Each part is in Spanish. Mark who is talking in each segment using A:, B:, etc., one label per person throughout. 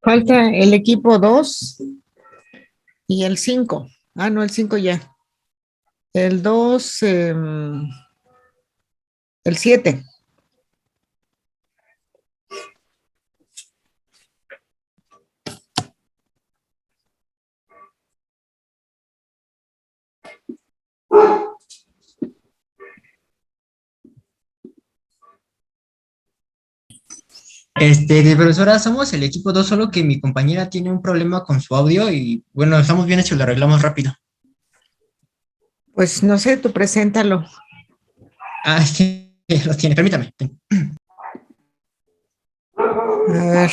A: Falta el equipo 2 y el 5. Ah, no, el 5 ya. El 2, el 7.
B: Profesora, somos el equipo 2, solo que mi compañera tiene un problema con su audio y bueno, estamos bien si lo arreglamos rápido.
A: Pues no sé, tú preséntalo.
B: Ah, sí, lo tiene, permítame.
A: A ver.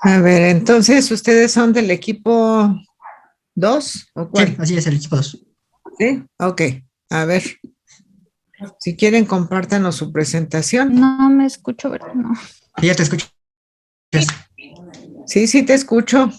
A: A ver, entonces, ¿ustedes son del equipo 2 o
B: Sí,
A: cuál?
B: así es, el equipo 2.
A: Sí, ok. A ver, si quieren, compártanos su presentación.
C: No me escucho, ¿verdad? No.
B: Sí, ya te escucho.
A: Sí, sí, te escucho.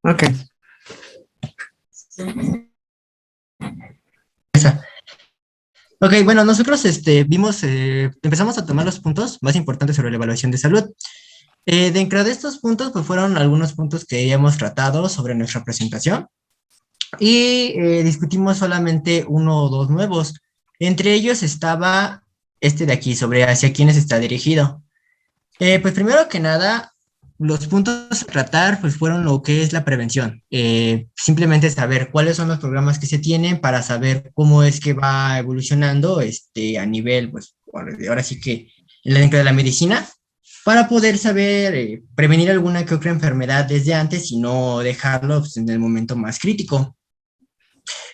A: Ok.
B: Ok, bueno, nosotros empezamos a tomar los puntos más importantes sobre la evaluación de salud. Dentro de estos puntos, pues fueron algunos puntos que ya hemos tratado sobre nuestra presentación y discutimos solamente uno o dos nuevos. Entre ellos estaba este de aquí, sobre hacia quiénes está dirigido. Pues primero que nada, los puntos a tratar pues fueron lo que es la prevención. Simplemente saber cuáles son los programas que se tienen para saber cómo es que va evolucionando a nivel, pues ahora sí que dentro de la medicina, para poder saber prevenir alguna que otra enfermedad desde antes y no dejarlo pues, en el momento más crítico.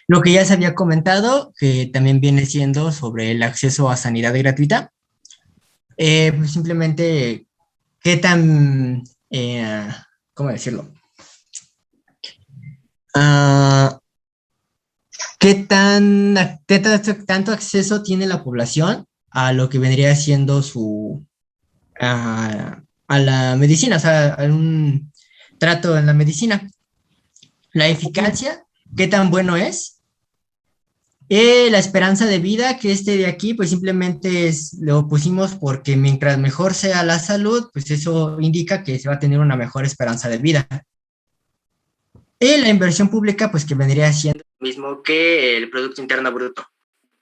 B: Lo que ya se había comentado, que también viene siendo sobre el acceso a sanidad gratuita, pues simplemente qué tan, ¿cómo decirlo? Ah, tanto acceso tiene la población a lo que vendría siendo a la medicina, o sea, a un trato en la medicina. La eficacia, qué tan bueno es. La esperanza de vida, que de aquí, pues simplemente lo pusimos porque mientras mejor sea la salud, pues eso indica que se va a tener una mejor esperanza de vida. Y la inversión pública, pues que vendría siendo lo mismo que el Producto Interno Bruto.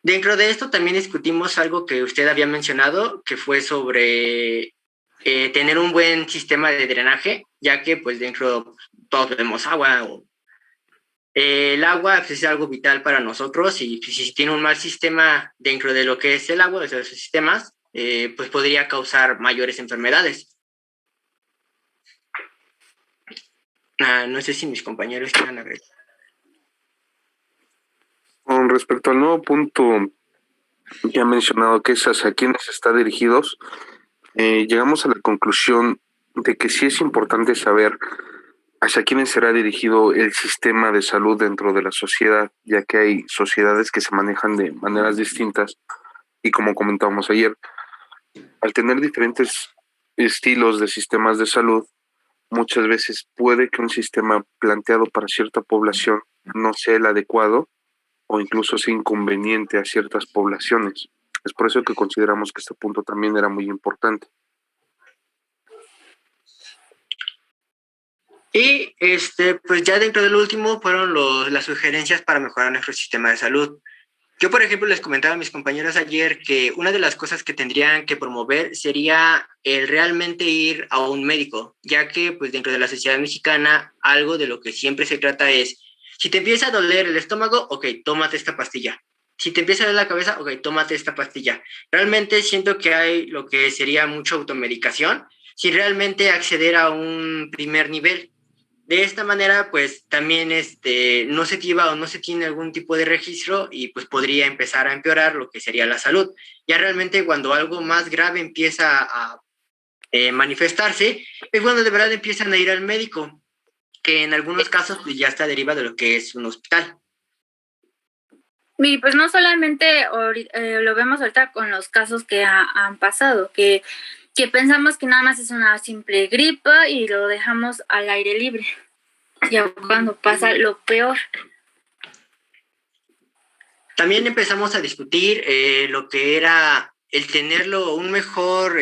B: Dentro de esto también discutimos algo que usted había mencionado, que fue sobre tener un buen sistema de drenaje, ya que pues dentro todos bebemos agua. El agua pues, es algo vital para nosotros y pues, si tiene un mal sistema dentro de lo que es el agua, de esos sistemas, pues podría causar mayores enfermedades. No sé si mis compañeros quieran agregar.
D: Con respecto al nuevo punto que ha mencionado, que es hacia quiénes está dirigidos, llegamos a la conclusión de que sí es importante saber hacia quiénes será dirigido el sistema de salud dentro de la sociedad, ya que hay sociedades que se manejan de maneras distintas y como comentábamos ayer, al tener diferentes estilos de sistemas de salud, muchas veces puede que un sistema planteado para cierta población no sea el adecuado o incluso sea inconveniente a ciertas poblaciones. Es por eso que consideramos que este punto también era muy importante.
B: Y pues ya dentro del último fueron las sugerencias para mejorar nuestro sistema de salud, Yo, por ejemplo, les comentaba a mis compañeros ayer que una de las cosas que tendrían que promover sería el realmente ir a un médico, ya que pues dentro de la sociedad mexicana algo de lo que siempre se trata es, si te empieza a doler el estómago, ok, tómate esta pastilla. Si te empieza a doler la cabeza, ok, tómate esta pastilla. Realmente siento que hay lo que sería mucha automedicación, sin realmente acceder a un primer nivel. De esta manera, pues también no se lleva o no se tiene algún tipo de registro y pues podría empezar a empeorar lo que sería la salud. Ya realmente cuando algo más grave empieza a manifestarse, es cuando de verdad empiezan a ir al médico, que en algunos casos pues, ya está derivado de lo que es un hospital.
C: Y pues no solamente lo vemos ahorita con los casos que han pasado, que pensamos que nada más es una simple gripa y lo dejamos al aire libre. Y cuando pasa lo peor.
B: También empezamos a discutir lo que era el tenerlo un mejor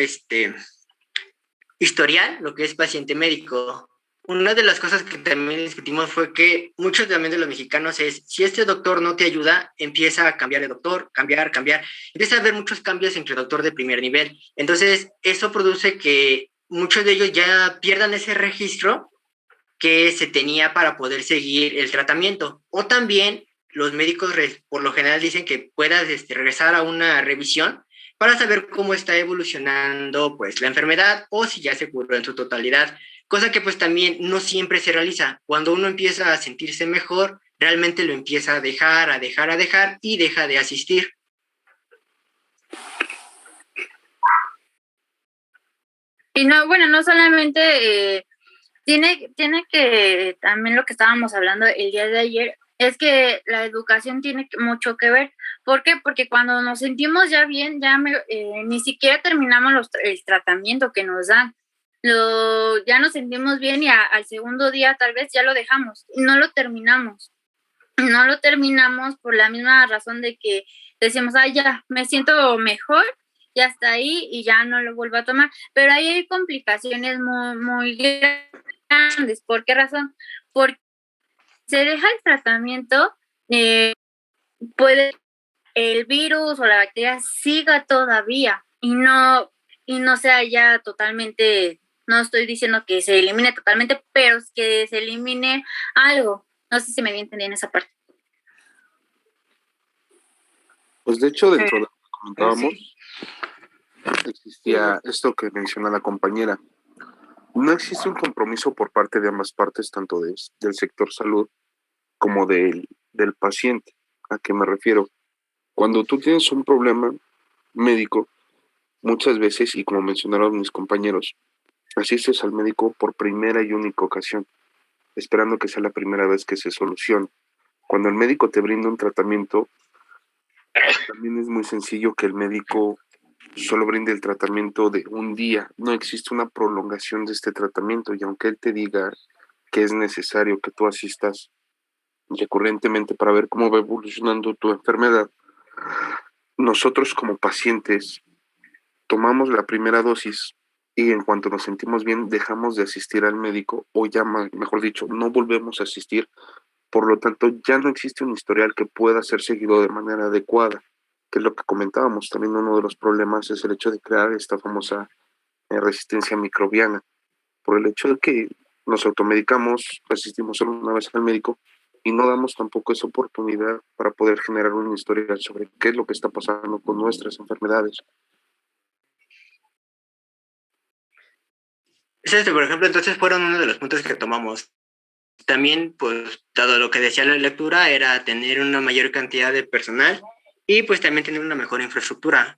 B: historial, lo que es paciente médico. Una de las cosas que también discutimos fue que muchos también de los mexicanos es, si este doctor no te ayuda, empieza a cambiar de doctor, cambiar. Empieza a haber muchos cambios entre doctor de primer nivel. Entonces, eso produce que muchos de ellos ya pierdan ese registro que se tenía para poder seguir el tratamiento. O también los médicos por lo general dicen que puedas regresar a una revisión para saber cómo está evolucionando pues la enfermedad o si ya se curó en su totalidad, cosa que pues también no siempre se realiza. Cuando uno empieza a sentirse mejor, realmente lo empieza a dejar y deja de asistir.
C: Y no, bueno, no solamente tiene que, también lo que estábamos hablando el día de ayer, es que la educación tiene mucho que ver. ¿Por qué? Porque cuando nos sentimos ya bien, ni siquiera terminamos el tratamiento que nos dan. Ya nos sentimos bien y al segundo día tal vez ya lo dejamos y no lo terminamos. No lo terminamos por la misma razón de que decimos, ya, me siento mejor, ya está ahí y ya no lo vuelvo a tomar. Pero ahí hay complicaciones muy, muy grandes. ¿Por qué razón? Porque se deja el tratamiento, puede el virus o la bacteria siga todavía y no sea ya totalmente, no estoy diciendo que se elimine totalmente, pero que se elimine algo. No sé si me bien entendí en esa parte.
D: Pues de hecho, dentro de lo que comentábamos, existía esto que menciona la compañera. No existe un compromiso por parte de ambas partes, tanto del sector salud como del paciente. ¿A qué me refiero? Cuando tú tienes un problema médico, muchas veces, y como mencionaron mis compañeros, asistes al médico por primera y única ocasión, esperando que sea la primera vez que se solucione. Cuando el médico te brinda un tratamiento, también es muy sencillo que el médico solo brinde el tratamiento de un día. No existe una prolongación de este tratamiento y aunque él te diga que es necesario que tú asistas recurrentemente para ver cómo va evolucionando tu enfermedad, nosotros como pacientes tomamos la primera dosis y en cuanto nos sentimos bien dejamos de asistir al médico o ya mejor dicho, no volvemos a asistir. Por lo tanto, ya no existe un historial que pueda ser seguido de manera adecuada, que es lo que comentábamos. También uno de los problemas es el hecho de crear esta famosa resistencia microbiana, por el hecho de que nos automedicamos, asistimos solo una vez al médico y no damos tampoco esa oportunidad para poder generar un historial sobre qué es lo que está pasando con nuestras enfermedades.
B: Por ejemplo, entonces fueron uno de los puntos que tomamos. También, pues, dado lo que decía la lectura, era tener una mayor cantidad de personal y pues también tener una mejor infraestructura.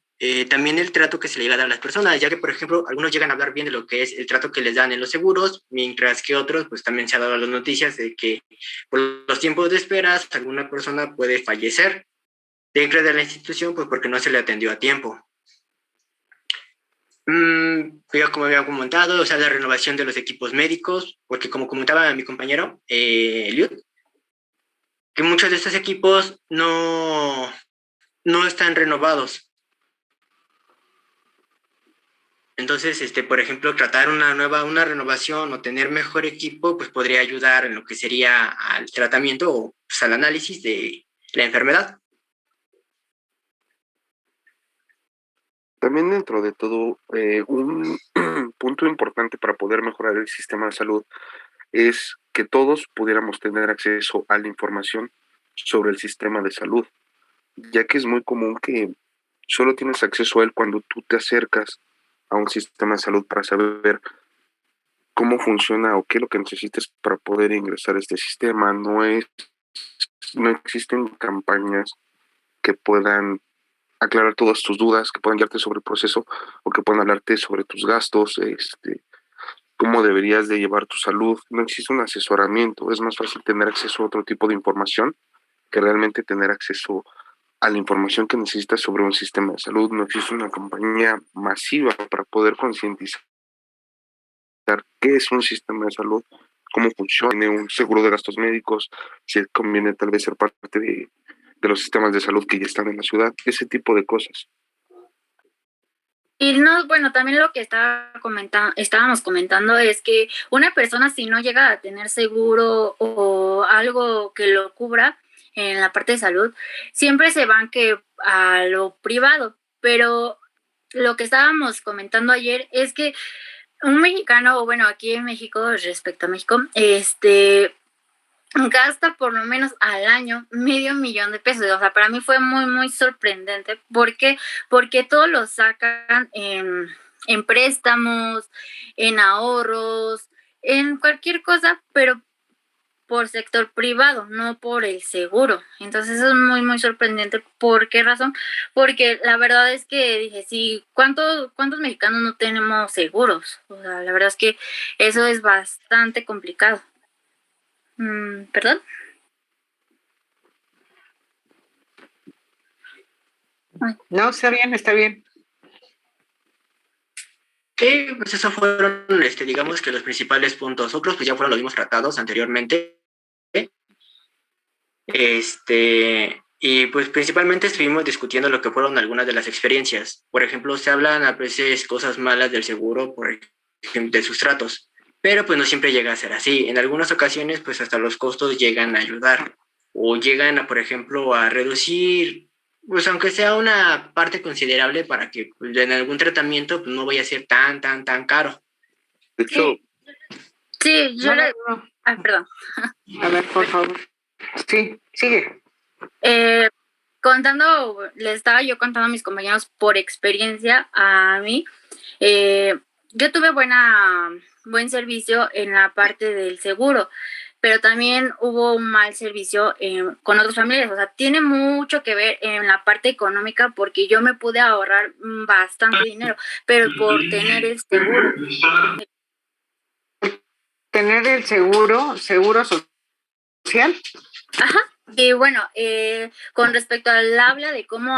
B: También el trato que se le llega a dar a las personas, ya que, por ejemplo, algunos llegan a hablar bien de lo que es el trato que les dan en los seguros, mientras que otros, pues también se ha dado las noticias de que por los tiempos de espera, alguna persona puede fallecer dentro de la institución, pues porque no se le atendió a tiempo. Yo como había comentado, o sea, la renovación de los equipos médicos, porque como comentaba mi compañero, Eliud, que muchos de estos equipos no están renovados. Entonces, por ejemplo, tratar una renovación o tener mejor equipo, pues podría ayudar en lo que sería al tratamiento o pues, al análisis de la enfermedad.
D: También dentro de todo, un punto importante para poder mejorar el sistema de salud es que todos pudiéramos tener acceso a la información sobre el sistema de salud, ya que es muy común que solo tienes acceso a él cuando tú te acercas a un sistema de salud para saber cómo funciona o qué es lo que necesitas para poder ingresar a este sistema. No existen campañas que puedan aclarar todas tus dudas, que puedan guiarte sobre el proceso o que puedan hablarte sobre tus gastos, cómo deberías de llevar tu salud. No existe un asesoramiento. Es más fácil tener acceso a otro tipo de información que realmente tener acceso a la información que necesitas sobre un sistema de salud. No existe una campaña masiva para poder concientizar qué es un sistema de salud, cómo funciona, tiene un seguro de gastos médicos, si conviene tal vez ser parte de los sistemas de salud que ya están en la ciudad, ese tipo de cosas.
C: Y no, bueno, también lo que estábamos comentando es que una persona si no llega a tener seguro o algo que lo cubra en la parte de salud, siempre se van que a lo privado. Pero lo que estábamos comentando ayer es que un mexicano, o bueno, aquí en México, respecto a México, gasta por lo menos al año $500,000. O sea, para mí fue muy, muy sorprendente. ¿Por qué? Porque todo lo sacan en préstamos, en ahorros, en cualquier cosa, pero por sector privado, no por el seguro. Entonces eso es muy, muy sorprendente. ¿Por qué razón? Porque la verdad es que dije, sí, ¿cuántos mexicanos no tenemos seguros? O sea, la verdad es que eso es bastante complicado. ¿Perdón?
A: No, está bien, está bien.
B: Sí, pues esos fueron, digamos que los principales puntos. Otros pues ya fueron los mismos tratados anteriormente. Y pues principalmente estuvimos discutiendo lo que fueron algunas de las experiencias. Por ejemplo, se hablan a veces cosas malas del seguro, por ejemplo, de sus tratos, pero pues no siempre llega a ser así. En algunas ocasiones pues hasta los costos llegan a ayudar o llegan a, por ejemplo, a reducir, pues aunque sea una parte considerable para que pues, en algún tratamiento pues, no vaya a ser tan caro.
D: De hecho,
C: Sí, yo
A: No.
C: perdón.
A: A ver, por favor. Sí, sigue.
C: Les estaba yo contando a mis compañeros por experiencia a mí. Yo tuve buen servicio en la parte del seguro, pero también hubo un mal servicio con otras familias. O sea, tiene mucho que ver en la parte económica porque yo me pude ahorrar bastante dinero, pero por tener el seguro.
A: Tener el seguro social.
C: Ajá. Y bueno, con respecto al habla de cómo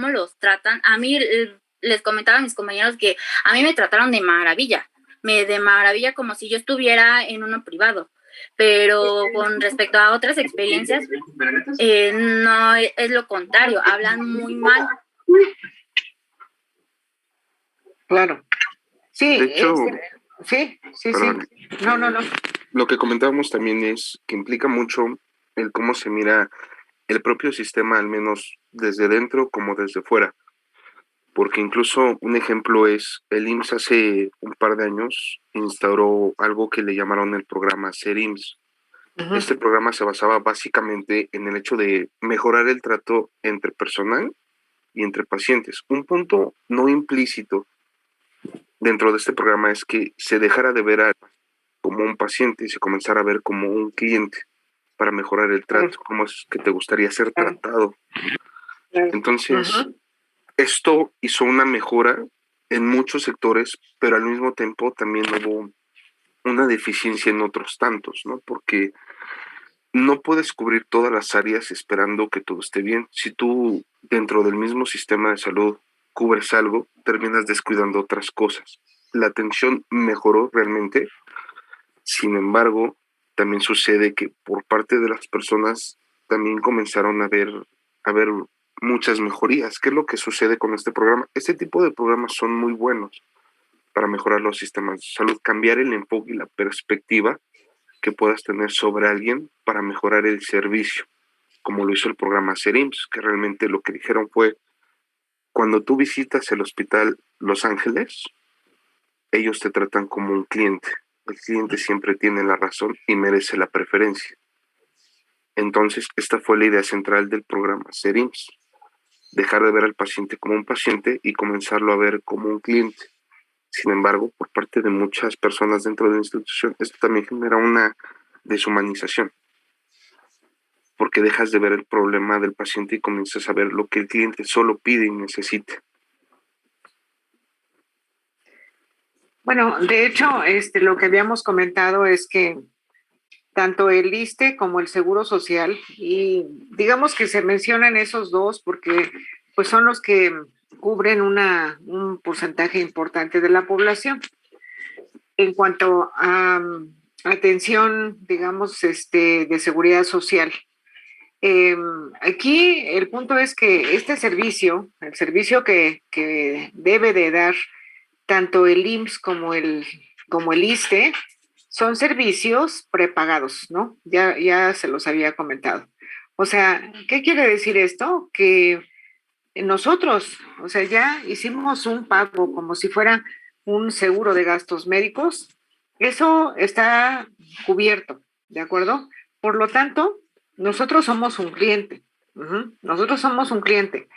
C: los tratan, a mí les comentaba a mis compañeros que a mí me trataron de maravilla, como si yo estuviera en uno privado. Pero con respecto a otras experiencias, no es lo contrario, hablan muy mal.
A: Claro. Sí,
D: de hecho,
A: sí.
D: perdón.
A: No.
D: Lo que comentábamos también es que implica mucho el cómo se mira el propio sistema, al menos desde dentro como desde fuera. Porque incluso un ejemplo es, el IMSS hace un par de años instauró algo que le llamaron el programa Ser IMSS.
A: Ajá.
D: Este programa se basaba básicamente en el hecho de mejorar el trato entre personal y entre pacientes. Un punto no implícito dentro de este programa es que se dejara de ver como un paciente y se comenzara a ver como un cliente para mejorar el trato, cómo es que te gustaría ser tratado. Entonces, esto hizo una mejora en muchos sectores, pero al mismo tiempo también hubo una deficiencia en otros tantos, ¿no? Porque no puedes cubrir todas las áreas esperando que todo esté bien. Si tú dentro del mismo sistema de salud cubres algo, terminas descuidando otras cosas. La atención mejoró realmente, sin embargo, también sucede que por parte de las personas también comenzaron a ver muchas mejorías. ¿Qué es lo que sucede con este programa? Este tipo de programas son muy buenos para mejorar los sistemas de salud, cambiar el enfoque y la perspectiva que puedas tener sobre alguien para mejorar el servicio, como lo hizo el programa SERIMS, que realmente lo que dijeron fue, Cuando tú visitas el hospital Los Ángeles, ellos te tratan como un cliente. El cliente siempre tiene la razón y merece la preferencia. Entonces, esta fue la idea central del programa SERIMS. Dejar de ver al paciente como un paciente y comenzarlo a ver como un cliente. Sin embargo, por parte de muchas personas dentro de la institución, esto también genera una deshumanización, porque dejas de ver el problema del paciente y comienzas a ver lo que el cliente solo pide y necesita.
E: Bueno, de hecho, lo que habíamos comentado es que tanto el ISSSTE como el Seguro Social, y digamos que se mencionan esos dos porque pues son los que cubren un porcentaje importante de la población. En cuanto a atención, digamos, de seguridad social. Aquí el punto es que este servicio, el servicio que debe de dar tanto el IMSS como el ISSSTE, son servicios prepagados, ¿no? Ya se los había comentado. O sea, ¿qué quiere decir esto? Que nosotros, o sea, ya hicimos un pago como si fuera un seguro de gastos médicos. Eso está cubierto, ¿de acuerdo? Por lo tanto, nosotros somos un cliente. Nosotros somos un cliente.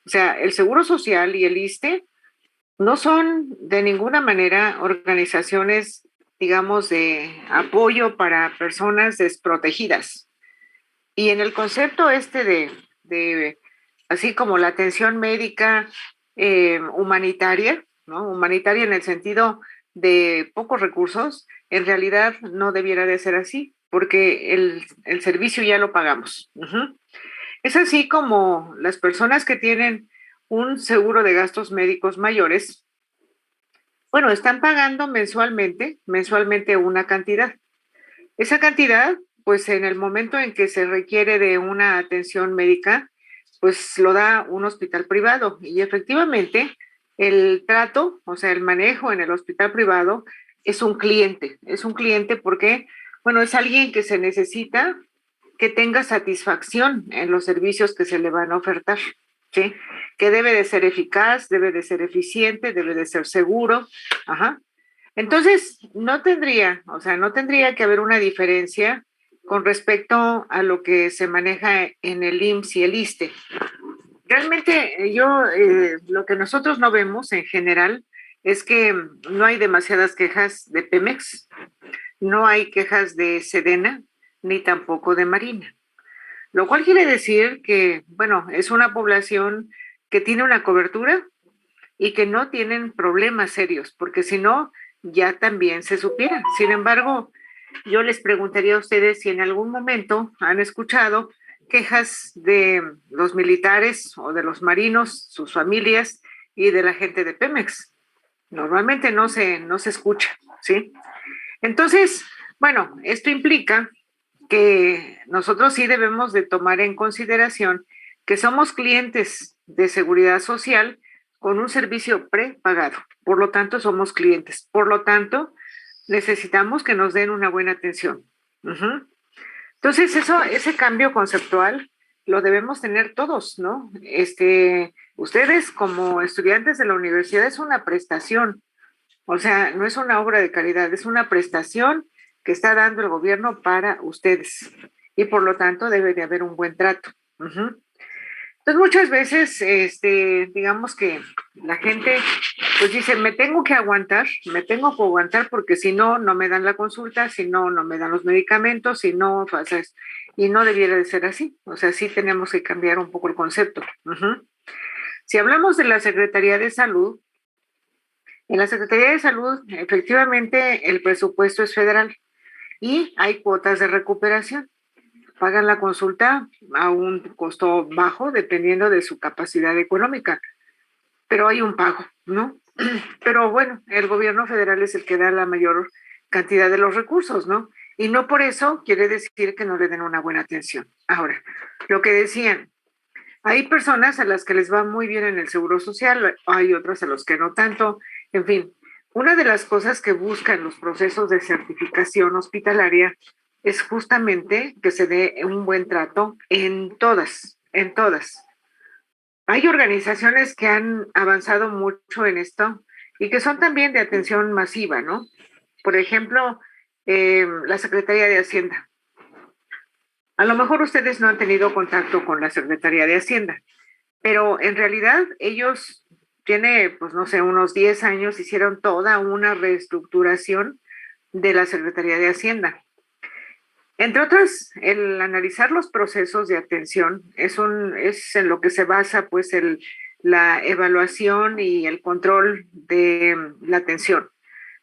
E: O sea, el Seguro Social y el ISSSTE no son de ninguna manera organizaciones, digamos, de apoyo para personas desprotegidas. Y en el concepto de así como la atención médica humanitaria, ¿no? Humanitaria en el sentido de pocos recursos, en realidad no debiera de ser así, porque el servicio ya lo pagamos. Es así como las personas que tienen un seguro de gastos médicos mayores, bueno, están pagando mensualmente una cantidad. Esa cantidad, pues en el momento en que se requiere de una atención médica, pues lo da un hospital privado. Y efectivamente, el trato, o sea, el manejo en el hospital privado es un cliente. Es un cliente porque, bueno, es alguien que se necesita que tenga satisfacción en los servicios que se le van a ofertar, ¿sí? Que debe de ser eficaz, debe de ser eficiente, debe de ser seguro. Ajá. Entonces, no tendría que haber una diferencia con respecto a lo que se maneja en el IMSS y el ISSSTE. Realmente lo que nosotros no vemos en general es que no hay demasiadas quejas de Pemex, no hay quejas de Sedena, ni tampoco de Marina. Lo cual quiere decir que, bueno, es una población que tiene una cobertura y que no tienen problemas serios, porque si no, ya también se supieran. Sin embargo, yo les preguntaría a ustedes si en algún momento han escuchado quejas de los militares o de los marinos, sus familias y de la gente de Pemex. Normalmente no se escucha, ¿sí? Entonces, bueno, esto implica que nosotros sí debemos de tomar en consideración que somos clientes de seguridad social con un servicio prepagado. Por lo tanto, somos clientes. Por lo tanto, necesitamos que nos den una buena atención. Entonces, ese cambio conceptual lo debemos tener todos, ¿no? Ustedes como estudiantes de la universidad es una prestación, o sea, no es una obra de caridad, es una prestación que está dando el gobierno para ustedes y por lo tanto debe de haber un buen trato. Entonces muchas veces, digamos que la gente pues dice, me tengo que aguantar porque si no, no me dan la consulta, si no, no me dan los medicamentos, si no, pues, y no debiera de ser así. O sea, sí tenemos que cambiar un poco el concepto. Si hablamos de la Secretaría de Salud, en la Secretaría de Salud, efectivamente, el presupuesto es federal y hay cuotas de recuperación. Pagan la consulta a un costo bajo, dependiendo de su capacidad económica, pero hay un pago, ¿no? Pero bueno, el gobierno federal es el que da la mayor cantidad de los recursos, ¿no? Y no por eso quiere decir que no le den una buena atención. Ahora, lo que decían, hay personas a las que les va muy bien en el Seguro Social, hay otras a los que no tanto. En fin, una de las cosas que buscan los procesos de certificación hospitalaria es justamente que se dé un buen trato en todas. hay organizaciones que han avanzado mucho en esto y que son también de atención masiva, ¿no? Por ejemplo, la Secretaría de Hacienda. A lo mejor ustedes no han tenido contacto con la Secretaría de Hacienda, pero en realidad ellos tiene, pues no sé, unos 10 años hicieron toda una reestructuración de la Secretaría de Hacienda. Entre otras, el analizar los procesos de atención es en lo que se basa pues la evaluación y el control de la atención.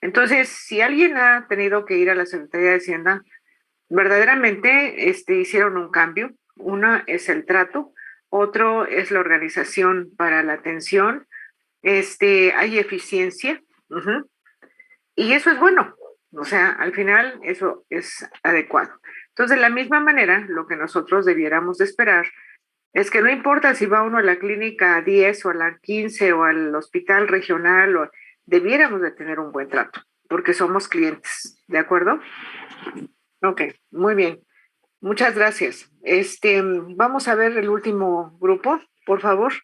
E: Entonces, si alguien ha tenido que ir a la Secretaría de Hacienda, verdaderamente hicieron un cambio. Uno es el trato, otro es la organización para la atención, hay eficiencia, y eso es bueno. O sea, al final eso es adecuado. Entonces, de la misma manera, lo que nosotros debiéramos de esperar es que no importa si va uno a la clínica 10 o a la 15 o al hospital regional, debiéramos de tener un buen trato, porque somos clientes, ¿de acuerdo? Ok, muy bien. Muchas gracias. Vamos a ver el último grupo, por favor.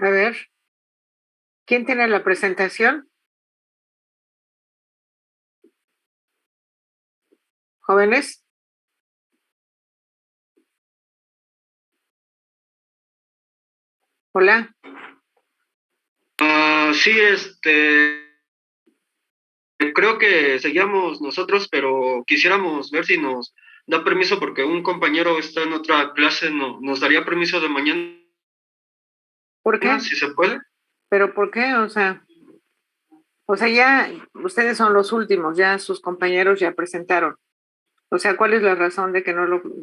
E: A ver, ¿quién tiene la presentación? ¿Jóvenes? Hola.
F: Sí, creo que seguíamos nosotros, pero quisiéramos ver si nos da permiso porque un compañero está en otra clase, nos daría permiso de mañana,
E: ¿Por qué?
F: si se puede.
E: ¿Pero por qué? O sea, ya ustedes son los últimos, ya sus compañeros ya presentaron. O sea, ¿cuál es la razón de que no lo pueden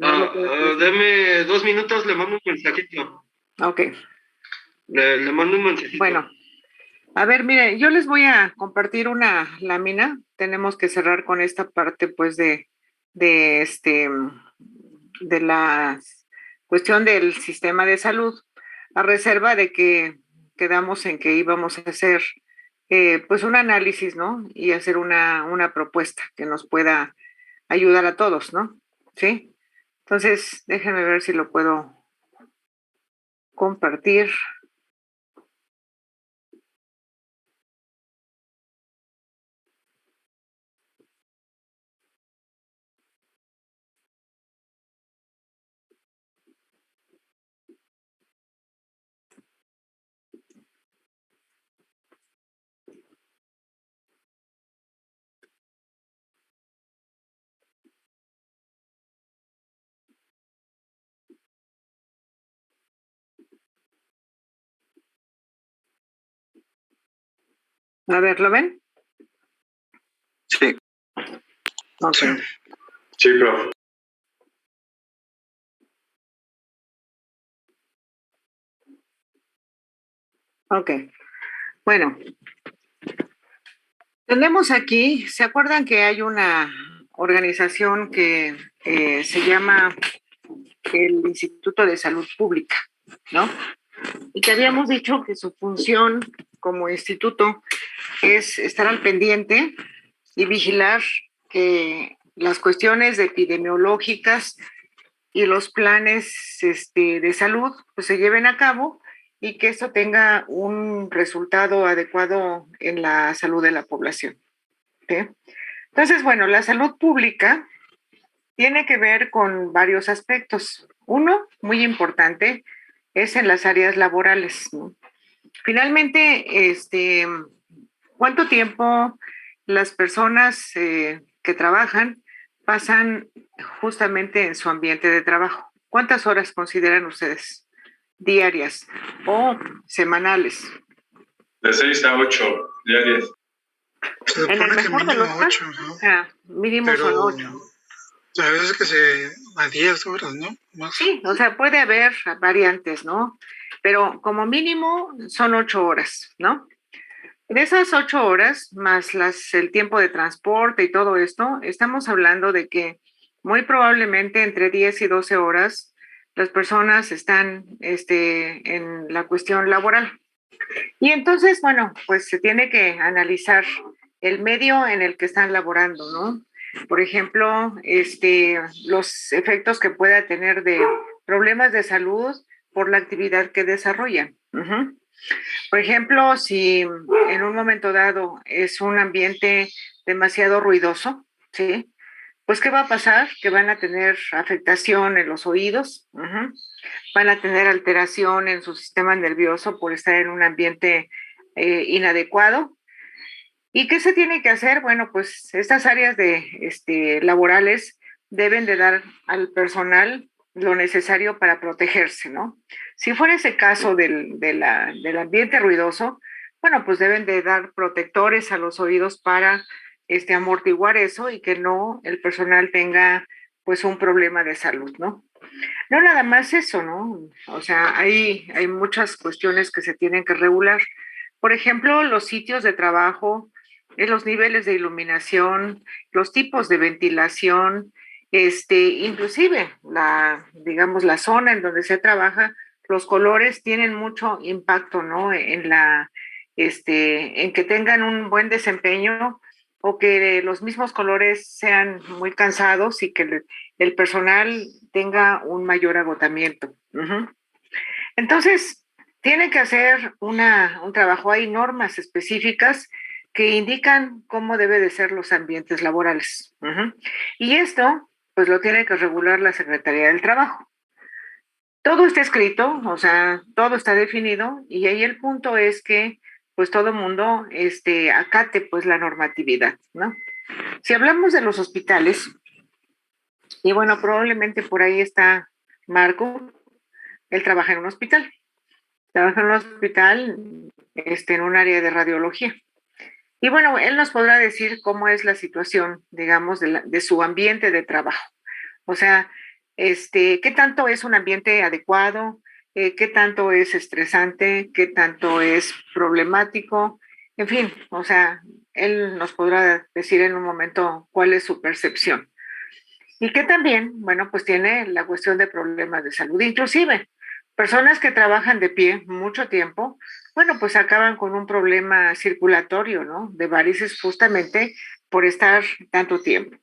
F: Deme 2 minutos, le mando un mensajito.
E: Ok.
F: Le mando un mensajito.
E: Bueno, a ver, mire, yo les voy a compartir una lámina. Tenemos que cerrar con esta parte, pues, de de la cuestión del sistema de salud, a reserva de que quedamos en que íbamos a hacer, pues, un análisis, ¿no? Y hacer una propuesta que nos pueda ayudar a todos, ¿no? ¿Sí? Entonces, déjenme ver si lo puedo compartir. A ver, ¿lo ven?
D: Sí.
E: Ok.
F: Sí, profe.
E: Ok. Bueno, tenemos aquí, ¿se acuerdan que hay una organización que se llama el Instituto de Salud Pública, ¿no? Y que habíamos dicho que su función como instituto es estar al pendiente y vigilar que las cuestiones epidemiológicas y los planes de salud pues, se lleven a cabo y que esto tenga un resultado adecuado en la salud de la población. ¿Sí? Entonces, bueno, la salud pública tiene que ver con varios aspectos. Uno, muy importante, es en las áreas laborales, ¿no? Finalmente, ¿cuánto tiempo las personas que trabajan pasan justamente en su ambiente de trabajo? ¿Cuántas horas consideran ustedes diarias o semanales?
F: De 6 a 8 diarias.
G: Se
E: En el
G: supone que
E: mejor de
G: mínimo
E: los casos,
G: 8, ¿no?
E: mínimo son
G: Pero
E: 8.
G: a veces que a 10 horas, ¿no? Más.
E: Sí, o sea, puede haber variantes, ¿no? Pero como mínimo son 8 horas, ¿no? De esas 8 horas, más el tiempo de transporte y todo esto, estamos hablando de que muy probablemente entre 10 y 12 horas las personas están en la cuestión laboral. Y entonces, bueno, pues se tiene que analizar el medio en el que están laborando, ¿no? Por ejemplo, los efectos que pueda tener de problemas de salud por la actividad que desarrollan. Uh-huh. Por ejemplo, si en un momento dado es un ambiente demasiado ruidoso, ¿sí? Pues, ¿qué va a pasar? Que van a tener afectación en los oídos, uh-huh. Van a tener alteración en su sistema nervioso por estar en un ambiente inadecuado. ¿Y qué se tiene que hacer? Bueno, pues estas áreas laborales deben de dar al personal lo necesario para protegerse, ¿no? Si fuera ese caso del ambiente ruidoso, bueno, pues deben de dar protectores a los oídos para amortiguar eso y que no el personal tenga pues un problema de salud, ¿no? No nada más eso, ¿no? O sea, hay muchas cuestiones que se tienen que regular. Por ejemplo, los sitios de trabajo, los niveles de iluminación, los tipos de ventilación, inclusive digamos, la zona en donde se trabaja, los colores tienen mucho impacto, ¿no? En que tengan un buen desempeño o que los mismos colores sean muy cansados y que el personal tenga un mayor agotamiento. Uh-huh. Entonces, tiene que hacer un trabajo. Hay normas específicas que indican cómo debe de ser los ambientes laborales. Uh-huh. Y esto, pues lo tiene que regular la Secretaría del Trabajo. Todo está escrito, o sea, todo está definido, y ahí el punto es que, pues todo mundo, acate, pues la normatividad, ¿no? Si hablamos de los hospitales, y bueno, probablemente por ahí está Marco, él trabaja en un hospital. Trabaja en un hospital, en un área de radiología. Y bueno, él nos podrá decir cómo es la situación, digamos, de su ambiente de trabajo. O sea, qué tanto es un ambiente adecuado, qué tanto es estresante, qué tanto es problemático, en fin, o sea, él nos podrá decir en un momento cuál es su percepción. Y que también, bueno, pues tiene la cuestión de problemas de salud, inclusive personas que trabajan de pie mucho tiempo, bueno, pues acaban con un problema circulatorio, ¿no? De varices justamente por estar tanto tiempo.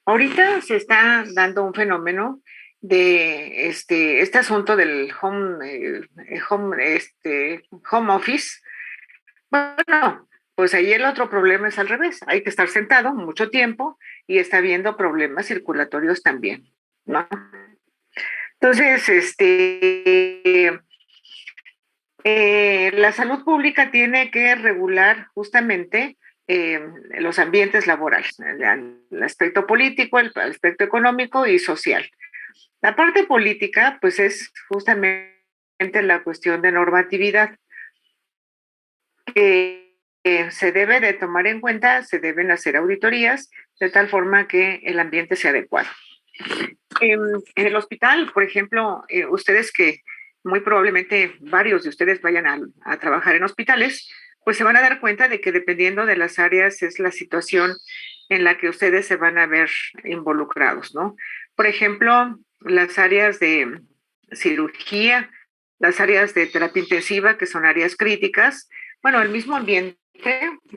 E: Ahorita se está dando un fenómeno de este asunto del home office. Bueno, pues ahí el otro problema es al revés. Hay que estar sentado mucho tiempo y está habiendo problemas circulatorios también, ¿no? Entonces, la salud pública tiene que regular justamente los ambientes laborales, el aspecto político, el aspecto económico y social. La parte política, pues es justamente la cuestión de normatividad que se debe de tomar en cuenta, se deben hacer auditorías de tal forma que el ambiente sea adecuado. En el hospital, por ejemplo, ustedes que muy probablemente varios de ustedes vayan a trabajar en hospitales, pues se van a dar cuenta de que dependiendo de las áreas es la situación en la que ustedes se van a ver involucrados, ¿no? Por ejemplo, las áreas de cirugía, las áreas de terapia intensiva, que son áreas críticas, bueno, el mismo ambiente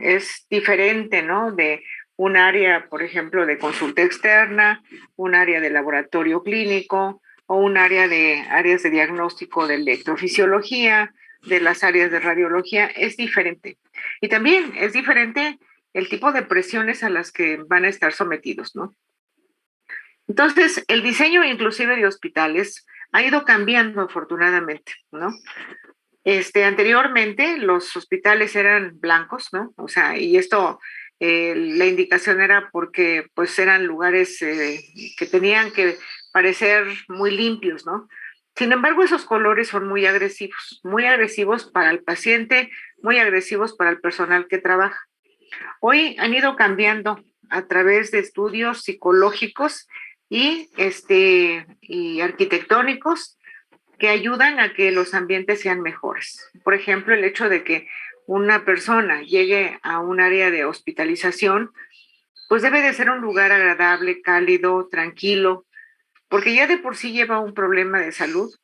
E: es diferente, ¿no? De un área, por ejemplo, de consulta externa, un área de laboratorio clínico o un áreas de diagnóstico de electrofisiología, de las áreas de radiología, es diferente. Y también es diferente el tipo de presiones a las que van a estar sometidos, ¿no? Entonces, el diseño inclusive de hospitales ha ido cambiando afortunadamente, ¿no? Anteriormente los hospitales eran blancos, ¿no? O sea, y esto, la indicación era porque pues eran lugares que tenían que parecer muy limpios, ¿no? Sin embargo, esos colores son muy agresivos para el paciente, muy agresivos para el personal que trabaja. Hoy han ido cambiando a través de estudios psicológicos y, y arquitectónicos que ayudan a que los ambientes sean mejores. Por ejemplo, el hecho de que una persona llegue a un área de hospitalización, pues debe de ser un lugar agradable, cálido, tranquilo, porque ya de por sí lleva un problema de salud.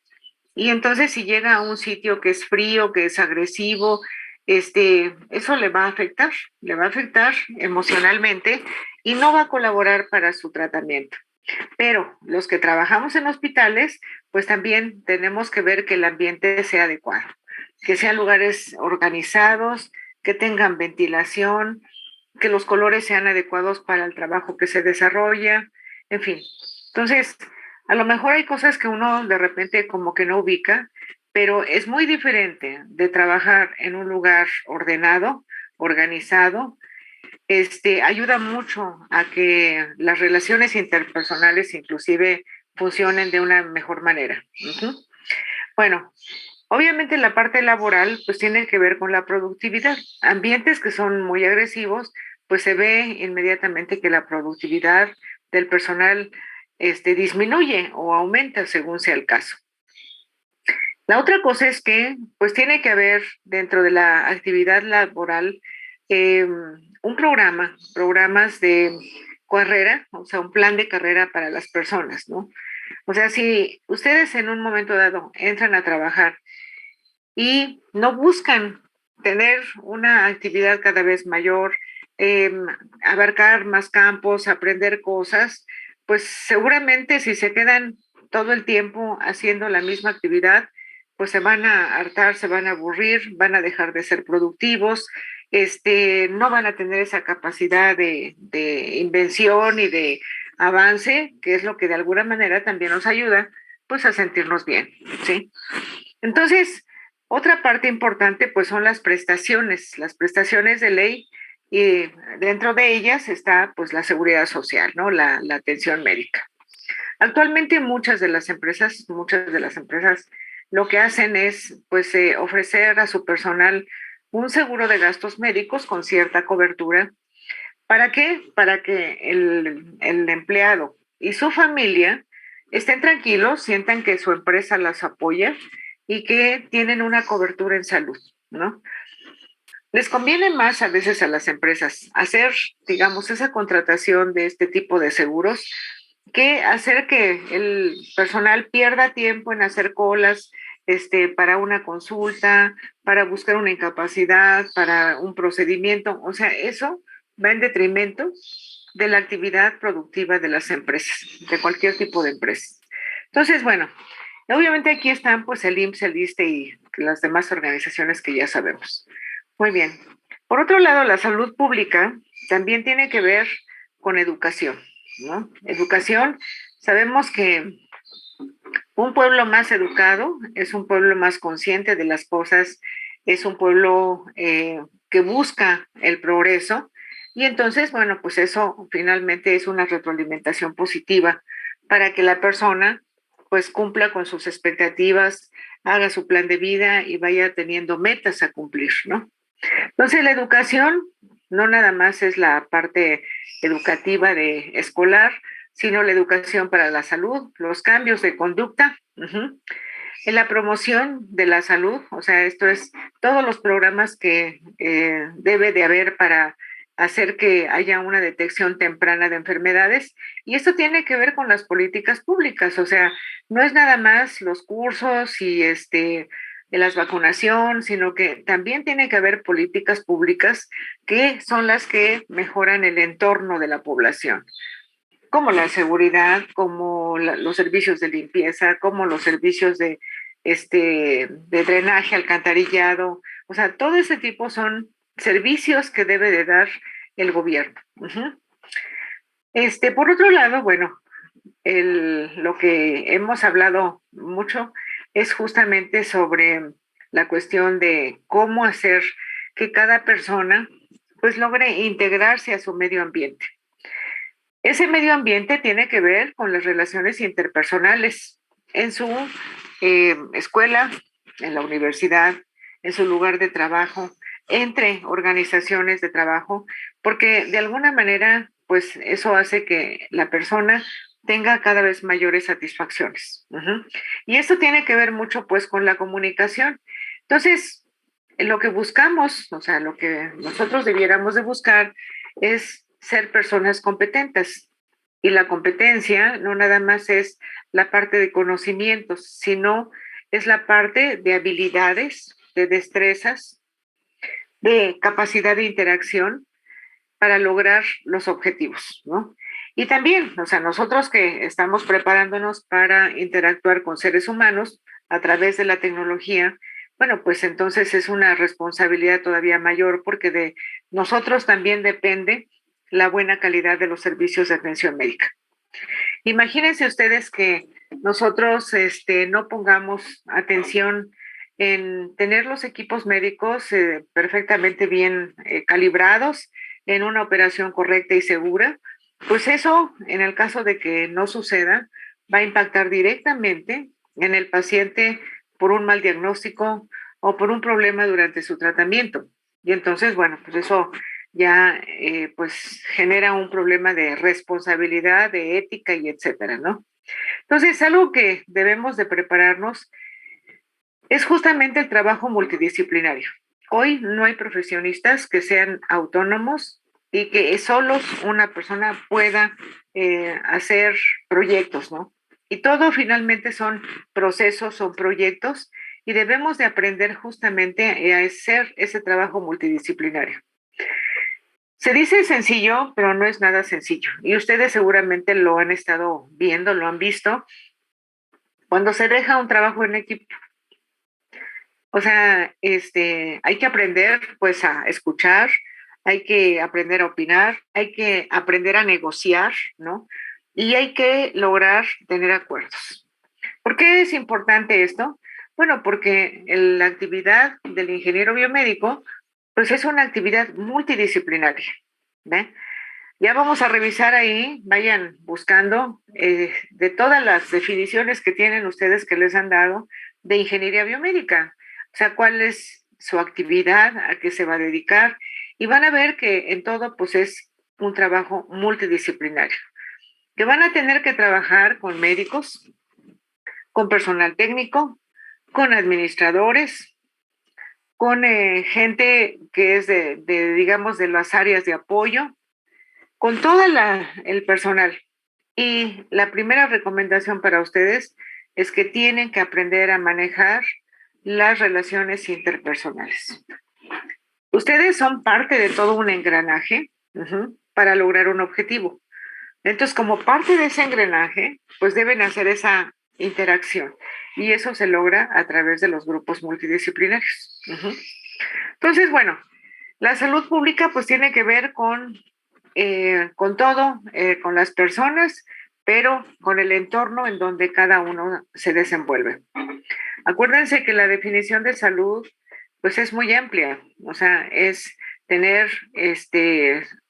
E: Y entonces si llega a un sitio que es frío, que es agresivo, eso le va a afectar emocionalmente y no va a colaborar para su tratamiento. Pero los que trabajamos en hospitales, pues también tenemos que ver que el ambiente sea adecuado, que sean lugares organizados, que tengan ventilación, que los colores sean adecuados para el trabajo que se desarrolla, en fin. Entonces, a lo mejor hay cosas que uno de repente como que no ubica, pero es muy diferente de trabajar en un lugar ordenado, organizado, ayuda mucho a que las relaciones interpersonales inclusive funcionen de una mejor manera. Uh-huh. Bueno, obviamente la parte laboral pues tiene que ver con la productividad. Ambientes que son muy agresivos, pues se ve inmediatamente que la productividad del personal disminuye o aumenta según sea el caso. La otra cosa es que pues tiene que haber dentro de la actividad laboral un programas de carrera, o sea, un plan de carrera para las personas, ¿no? O sea, si ustedes en un momento dado entran a trabajar y no buscan tener una actividad cada vez mayor, eh, abarcar más campos, aprender cosas, pues seguramente si se quedan todo el tiempo haciendo la misma actividad, pues se van a hartar, se van a aburrir, van a dejar de ser productivos, no van a tener esa capacidad de invención y de avance, que es lo que de alguna manera también nos ayuda, pues a sentirnos bien, ¿sí? Entonces, otra parte importante, pues son las prestaciones de ley, y dentro de ellas está, pues, la seguridad social, ¿no? La atención médica. Actualmente muchas de las empresas lo que hacen es, pues, ofrecer a su personal un seguro de gastos médicos con cierta cobertura. ¿Para qué? Para que el empleado y su familia estén tranquilos, sientan que su empresa las apoya y que tienen una cobertura en salud, ¿no? Les conviene más a veces a las empresas hacer, digamos, esa contratación de este tipo de seguros que hacer que el personal pierda tiempo en hacer colas, para una consulta, para buscar una incapacidad, para un procedimiento. O sea, eso va en detrimento de la actividad productiva de las empresas, de cualquier tipo de empresas. Entonces, bueno, obviamente aquí están pues el IMSS, el ISSSTE y las demás organizaciones que ya sabemos. Muy bien. Por otro lado, la salud pública también tiene que ver con educación, ¿no? Educación, sabemos que un pueblo más educado es un pueblo más consciente de las cosas, es un pueblo que busca el progreso y entonces, bueno, pues eso finalmente es una retroalimentación positiva para que la persona pues cumpla con sus expectativas, haga su plan de vida y vaya teniendo metas a cumplir, ¿no? Entonces, la educación no nada más es la parte educativa de escolar, sino la educación para la salud, los cambios de conducta, en la promoción de la salud, o sea, esto es todos los programas que debe de haber para hacer que haya una detección temprana de enfermedades. Y esto tiene que ver con las políticas públicas, o sea, no es nada más los cursos y de las vacunación, sino que también tiene que haber políticas públicas que son las que mejoran el entorno de la población, como la seguridad, como los servicios de limpieza, como los servicios de drenaje, alcantarillado, o sea, todo ese tipo son servicios que debe de dar el gobierno. Uh-huh. Por otro lado, bueno, lo que hemos hablado mucho es justamente sobre la cuestión de cómo hacer que cada persona pues logre integrarse a su medio ambiente. Ese medio ambiente tiene que ver con las relaciones interpersonales en su escuela, en la universidad, en su lugar de trabajo, entre organizaciones de trabajo, porque de alguna manera, pues eso hace que la persona tenga cada vez mayores satisfacciones. Uh-huh. Y esto tiene que ver mucho, pues, con la comunicación. Entonces, lo que buscamos, o sea, lo que nosotros debiéramos de buscar es ser personas competentes. Y la competencia no nada más es la parte de conocimientos, sino es la parte de habilidades, de destrezas, de capacidad de interacción para lograr los objetivos, ¿no? Y también, o sea, nosotros que estamos preparándonos para interactuar con seres humanos a través de la tecnología, bueno, pues entonces es una responsabilidad todavía mayor porque de nosotros también depende la buena calidad de los servicios de atención médica. Imagínense ustedes que nosotros no pongamos atención en tener los equipos médicos perfectamente bien calibrados en una operación correcta y segura, pues eso, en el caso de que no suceda, va a impactar directamente en el paciente por un mal diagnóstico o por un problema durante su tratamiento. Y entonces, bueno, pues eso ya pues genera un problema de responsabilidad, de ética y etcétera, ¿no? Entonces, algo que debemos de prepararnos es justamente el trabajo multidisciplinario. Hoy no hay profesionistas que sean autónomos y que solos una persona pueda hacer proyectos, ¿no? Y todo finalmente son procesos, son proyectos y debemos de aprender justamente a hacer ese trabajo multidisciplinario. Se dice sencillo, pero no es nada sencillo. Y ustedes seguramente lo han estado viendo, lo han visto, cuando se deja un trabajo en equipo. O sea, hay que aprender pues a escuchar, hay que aprender a opinar, hay que aprender a negociar, ¿no? Y hay que lograr tener acuerdos. ¿Por qué es importante esto? Bueno, porque la actividad del ingeniero biomédico pues es una actividad multidisciplinaria, ¿ve? Ya vamos a revisar ahí, vayan buscando de todas las definiciones que tienen ustedes que les han dado de ingeniería biomédica, o sea, cuál es su actividad, a qué se va a dedicar, y van a ver que en todo pues es un trabajo multidisciplinario, que van a tener que trabajar con médicos, con personal técnico, con administradores, con gente que es digamos, de las áreas de apoyo, con todo el personal. Y la primera recomendación para ustedes es que tienen que aprender a manejar las relaciones interpersonales. Ustedes son parte de todo un engranaje para lograr un objetivo. Entonces, como parte de ese engranaje, pues deben hacer esa interacción. Y eso se logra a través de los grupos multidisciplinarios. Entonces, bueno, la salud pública pues tiene que ver con todo, con las personas, pero con el entorno en donde cada uno se desenvuelve. Acuérdense que la definición de salud pues es muy amplia, o sea, es tener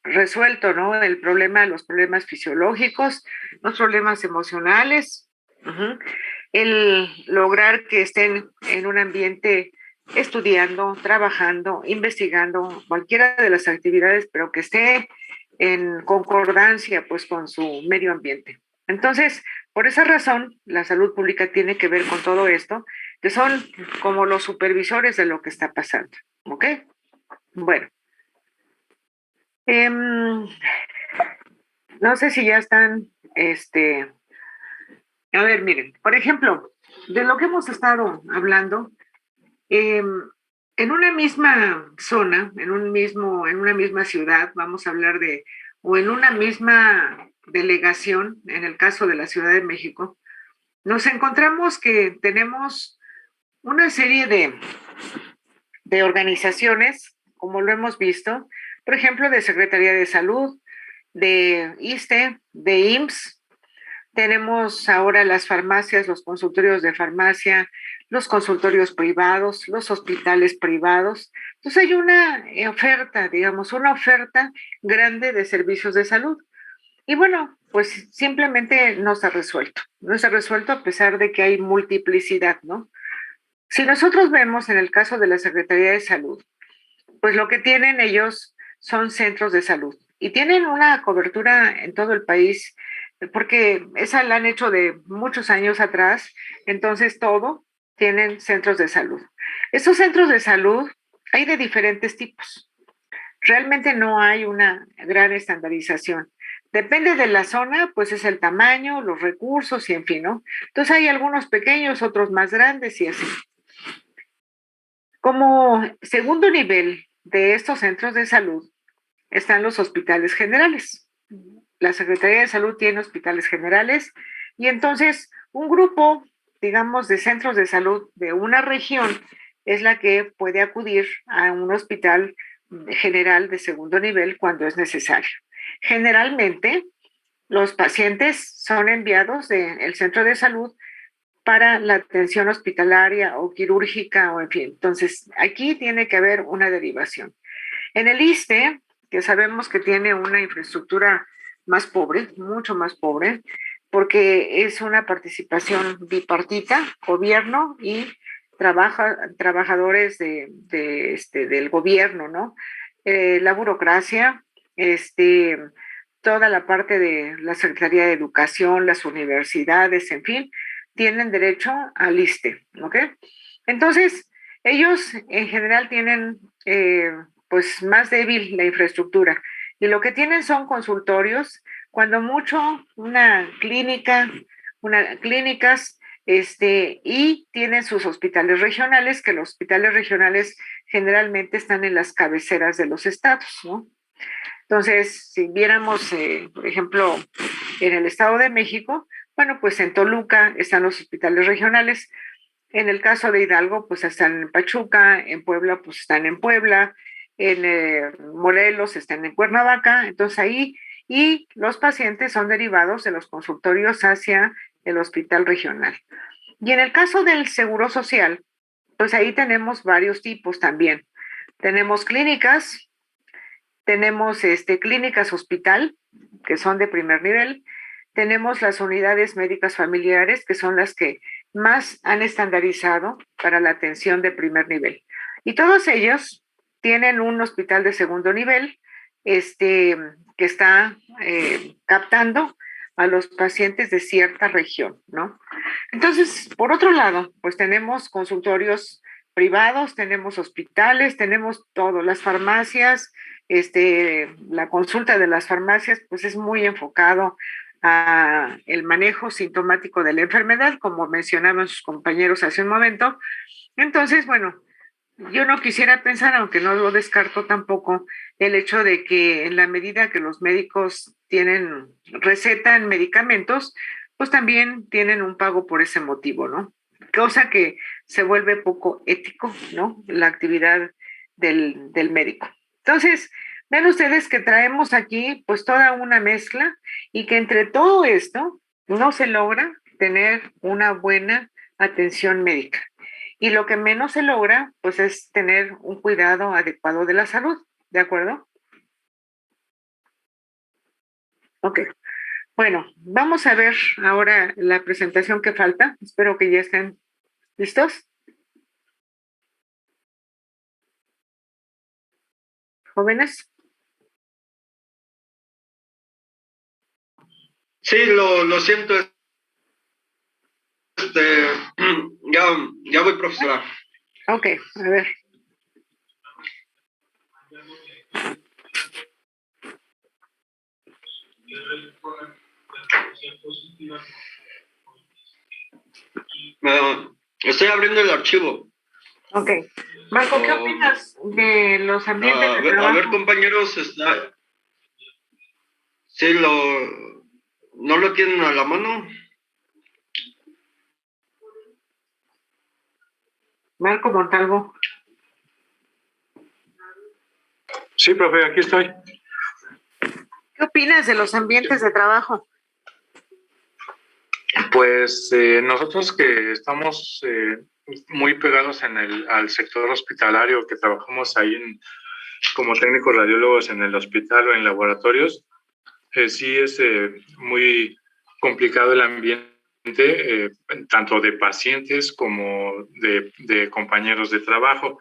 E: resuelto, ¿no? Los problemas fisiológicos, los problemas emocionales, el lograr que estén en un ambiente estudiando, trabajando, investigando, cualquiera de las actividades, pero que esté en concordancia pues con su medio ambiente. Entonces, por esa razón, la salud pública tiene que ver con todo esto, que son como los supervisores de lo que está pasando, ¿ok? Bueno, no sé si ya están, a ver, miren, por ejemplo, de lo que hemos estado hablando, en una misma zona, en una misma ciudad, vamos a hablar o en una misma delegación, en el caso de la Ciudad de México, nos encontramos que tenemos una serie de organizaciones, como lo hemos visto, por ejemplo, de Secretaría de Salud, de ISSSTE, de IMSS. Tenemos ahora las farmacias, los consultorios de farmacia, los consultorios privados, los hospitales privados. Entonces hay una oferta, digamos, una oferta grande de servicios de salud. Y bueno, pues simplemente no se ha resuelto. No se ha resuelto a pesar de que hay multiplicidad, ¿no? Si nosotros vemos en el caso de la Secretaría de Salud, pues lo que tienen ellos son centros de salud y tienen una cobertura en todo el país porque esa la han hecho de muchos años atrás, entonces todo tienen centros de salud. Esos centros de salud hay de diferentes tipos. Realmente no hay una gran estandarización. Depende de la zona, pues es el tamaño, los recursos y en fin, ¿no? Entonces hay algunos pequeños, otros más grandes y así. Como segundo nivel de estos centros de salud están los hospitales generales. La Secretaría de Salud tiene hospitales generales y entonces un grupo, digamos, de centros de salud de una región es la que puede acudir a un hospital general de segundo nivel cuando es necesario. Generalmente, los pacientes son enviados del centro de salud para la atención hospitalaria o quirúrgica o en fin. Entonces, aquí tiene que haber una derivación. En el ISSSTE, que sabemos que tiene una infraestructura más pobre, mucho más pobre, porque es una participación bipartita, gobierno y trabajadores del gobierno, ¿no? La burocracia, toda la parte de la Secretaría de Educación, las universidades, en fin, tienen derecho al ISSSTE, ¿ok? Entonces, ellos en general tienen pues más débil la infraestructura y lo que tienen son consultorios, cuando mucho clínicas, y tienen sus hospitales regionales, que los hospitales regionales generalmente están en las cabeceras de los estados, ¿no? Entonces, si viéramos, por ejemplo, en el Estado de México, bueno, pues en Toluca están los hospitales regionales. En el caso de Hidalgo, pues están en Pachuca, en Puebla, pues están en Puebla, en Morelos están en Cuernavaca, entonces ahí, y los pacientes son derivados de los consultorios hacia el hospital regional. Y en el caso del Seguro Social, pues ahí tenemos varios tipos también. Tenemos clínicas, tenemos clínicas hospital, que son de primer nivel, tenemos las unidades médicas familiares, que son las que más han estandarizado para la atención de primer nivel. Y todos ellos tienen un hospital de segundo nivel, que está captando a los pacientes de cierta región, ¿no? Entonces, por otro lado, pues tenemos consultorios privados, tenemos hospitales, tenemos todo, las farmacias, la consulta de las farmacias, pues es muy enfocado a el manejo sintomático de la enfermedad, como mencionaban sus compañeros hace un momento. Entonces, bueno, yo no quisiera pensar, aunque no lo descarto tampoco, el hecho de que en la medida que los médicos recetan medicamentos, pues también tienen un pago por ese motivo, ¿no? Cosa que se vuelve poco ético, ¿no? La actividad del médico. Entonces, ven ustedes que traemos aquí pues toda una mezcla y que entre todo esto no se logra tener una buena atención médica. Y lo que menos se logra, pues, es tener un cuidado adecuado de la salud, ¿de acuerdo? Ok. Bueno, vamos a ver ahora la presentación que falta. Espero que ya estén listos. Jóvenes.
F: Sí, lo siento. Ya voy, profesora.
E: Ok, a ver.
F: Estoy abriendo el archivo.
E: Ok. Marco, ¿qué opinas de los ambientes de trabajo?
F: A ver, compañeros, sí, ¿no lo tienen a la mano?
E: Marco Montalvo.
G: Sí, profe, aquí estoy.
E: ¿Qué opinas de los ambientes de trabajo?
G: Pues nosotros que estamos muy pegados al sector hospitalario, que trabajamos ahí como técnicos radiólogos en el hospital o en laboratorios, sí es muy complicado el ambiente, tanto de pacientes como de compañeros de trabajo.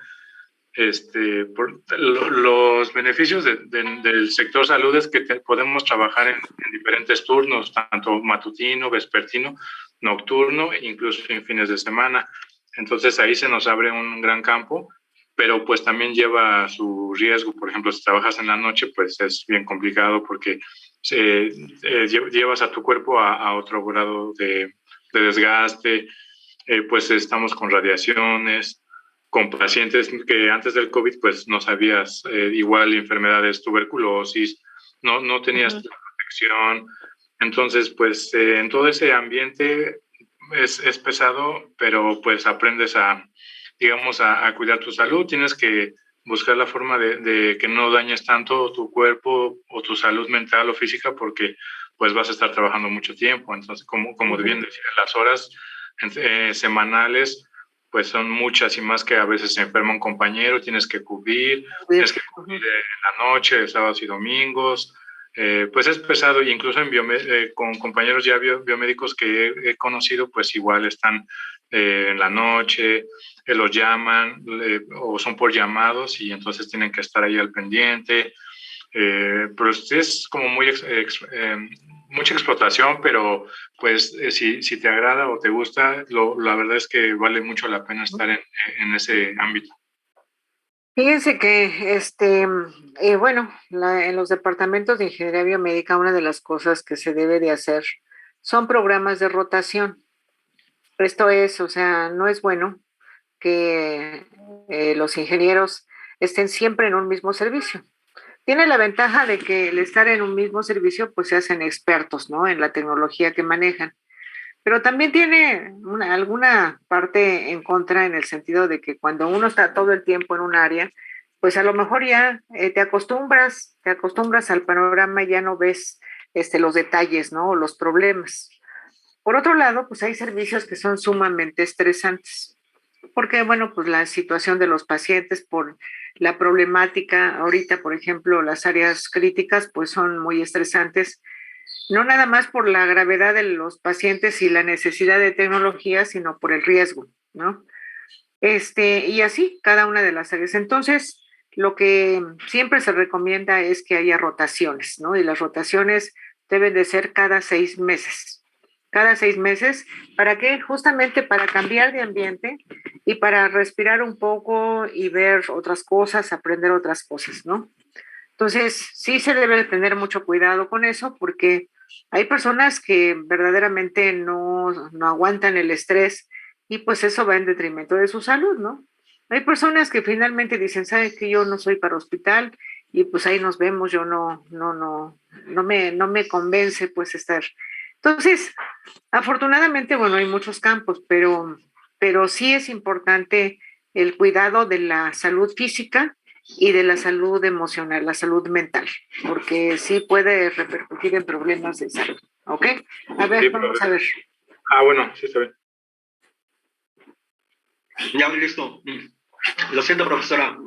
G: Los beneficios del sector salud es que podemos trabajar en diferentes turnos, tanto matutino, vespertino, nocturno, incluso en fines de semana. Entonces ahí se nos abre un gran campo pero pues también lleva su riesgo. Por ejemplo, si trabajas en la noche, pues es bien complicado porque llevas a tu cuerpo a otro grado de desgaste. Pues estamos con radiaciones, con pacientes que antes del COVID pues no sabías, igual enfermedades, tuberculosis, no tenías la protección. Entonces pues en todo ese ambiente es pesado, pero pues aprendes digamos, a cuidar tu salud. Tienes que buscar la forma de que no dañes tanto tu cuerpo o tu salud mental o física, porque pues vas a estar trabajando mucho tiempo. Entonces, como bien decía, las horas semanales pues son muchas, y más que a veces se enferma un compañero, tienes que cubrir en la noche, sábados y domingos. Pues es pesado, y incluso con compañeros ya biomédicos que he conocido, pues igual están en la noche, los llaman o son por llamados, y entonces tienen que estar ahí al pendiente. Pero es como mucha explotación, pero pues si te agrada o te gusta, la verdad es que vale mucho la pena estar en ese ámbito.
E: Fíjense que, bueno, en los departamentos de ingeniería biomédica, una de las cosas que se debe de hacer son programas de rotación. Esto es, o sea, no es bueno que los ingenieros estén siempre en un mismo servicio. Tiene la ventaja de que el estar en un mismo servicio, pues se hacen expertos, ¿no? En la tecnología que manejan. Pero también tiene alguna parte en contra, en el sentido de que cuando uno está todo el tiempo en un área, pues a lo mejor ya te acostumbras al panorama y ya no ves los detalles, ¿no? O los problemas. Por otro lado, pues hay servicios que son sumamente estresantes, porque, bueno, pues la situación de los pacientes por la problemática, ahorita, por ejemplo, las áreas críticas, pues son muy estresantes, no nada más por la gravedad de los pacientes y la necesidad de tecnología, sino por el riesgo, ¿no? Y así, cada una de las áreas. Entonces, lo que siempre se recomienda es que haya rotaciones, ¿no? Y las rotaciones deben de ser cada 6 meses. Cada 6 meses, ¿para qué? Justamente para cambiar de ambiente y para respirar un poco y ver otras cosas, aprender otras cosas, ¿no? Entonces, sí se debe tener mucho cuidado con eso, porque hay personas que verdaderamente no aguantan el estrés, y pues eso va en detrimento de su salud, ¿no? Hay personas que finalmente dicen, ¿sabes que yo no soy para hospital? Y pues ahí nos vemos, yo no me convence pues estar. Entonces, afortunadamente, bueno, hay muchos campos, pero sí es importante el cuidado de la salud física y de la salud emocional, la salud mental, porque sí puede repercutir en problemas de salud, ¿ok? A ver,
G: Sí,
E: vamos a ver.
G: Bueno, sí, está bien.
F: Ya, listo. Lo siento, profesora.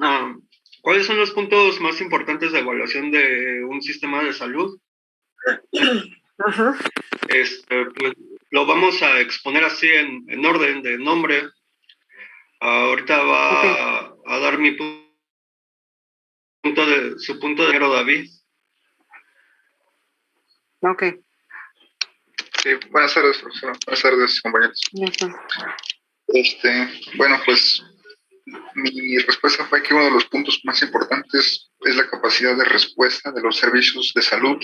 F: ¿Cuáles son los puntos más importantes de evaluación de un sistema de salud?
E: Ajá.
F: Pues, lo vamos a exponer así en orden de nombre. Ahorita va a dar su punto de vista, David.
E: Ok.
H: Sí, buenas tardes, profesora. Buenas tardes, compañeros. Bueno, pues mi respuesta fue que uno de los puntos más importantes es la capacidad de respuesta de los servicios de salud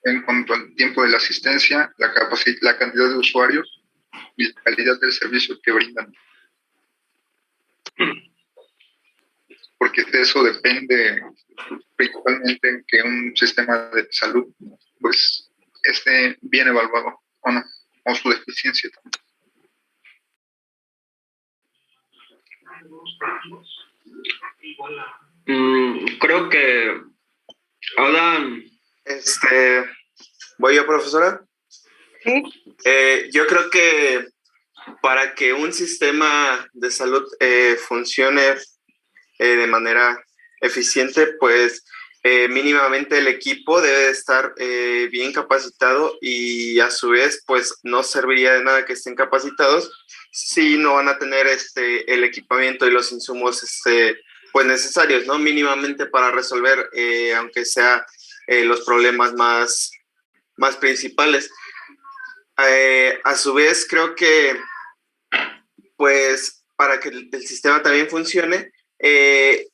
H: en cuanto al tiempo de la asistencia, la cantidad de usuarios y la calidad del servicio que brindan. Porque de eso depende principalmente que un sistema de salud pues esté bien evaluado o no, o su deficiencia también.
F: Creo que Adam.
I: ¿Voy yo, profesora?
E: Sí.
I: Yo creo que para que un sistema de salud funcione de manera eficiente, pues mínimamente el equipo debe estar bien capacitado, y a su vez pues no serviría de nada que estén capacitados si no van a tener el equipamiento y los insumos pues necesarios, ¿no? Mínimamente para resolver aunque sea los problemas más principales. A su vez creo que pues para que el sistema también funcione, eh,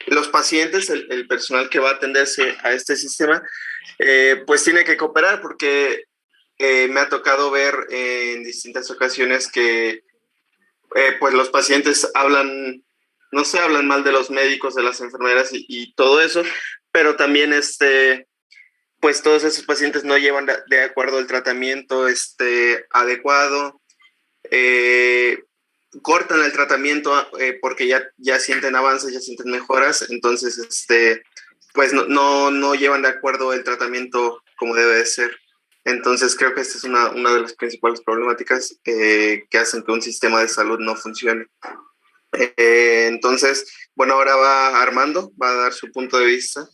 I: los pacientes, el personal que va a atenderse a este sistema, pues tiene que cooperar porque me ha tocado ver en distintas ocasiones que pues los pacientes hablan, no sé, hablan mal de los médicos, de las enfermeras y todo eso, pero también pues todos esos pacientes no llevan de acuerdo el tratamiento adecuado, cortan el tratamiento porque ya sienten avances, ya sienten mejoras, entonces pues no llevan de acuerdo el tratamiento como debe de ser. Entonces creo que esta es una de las principales problemáticas que hacen que un sistema de salud no funcione. Entonces, bueno, ahora va Armando, va a dar su punto de vista.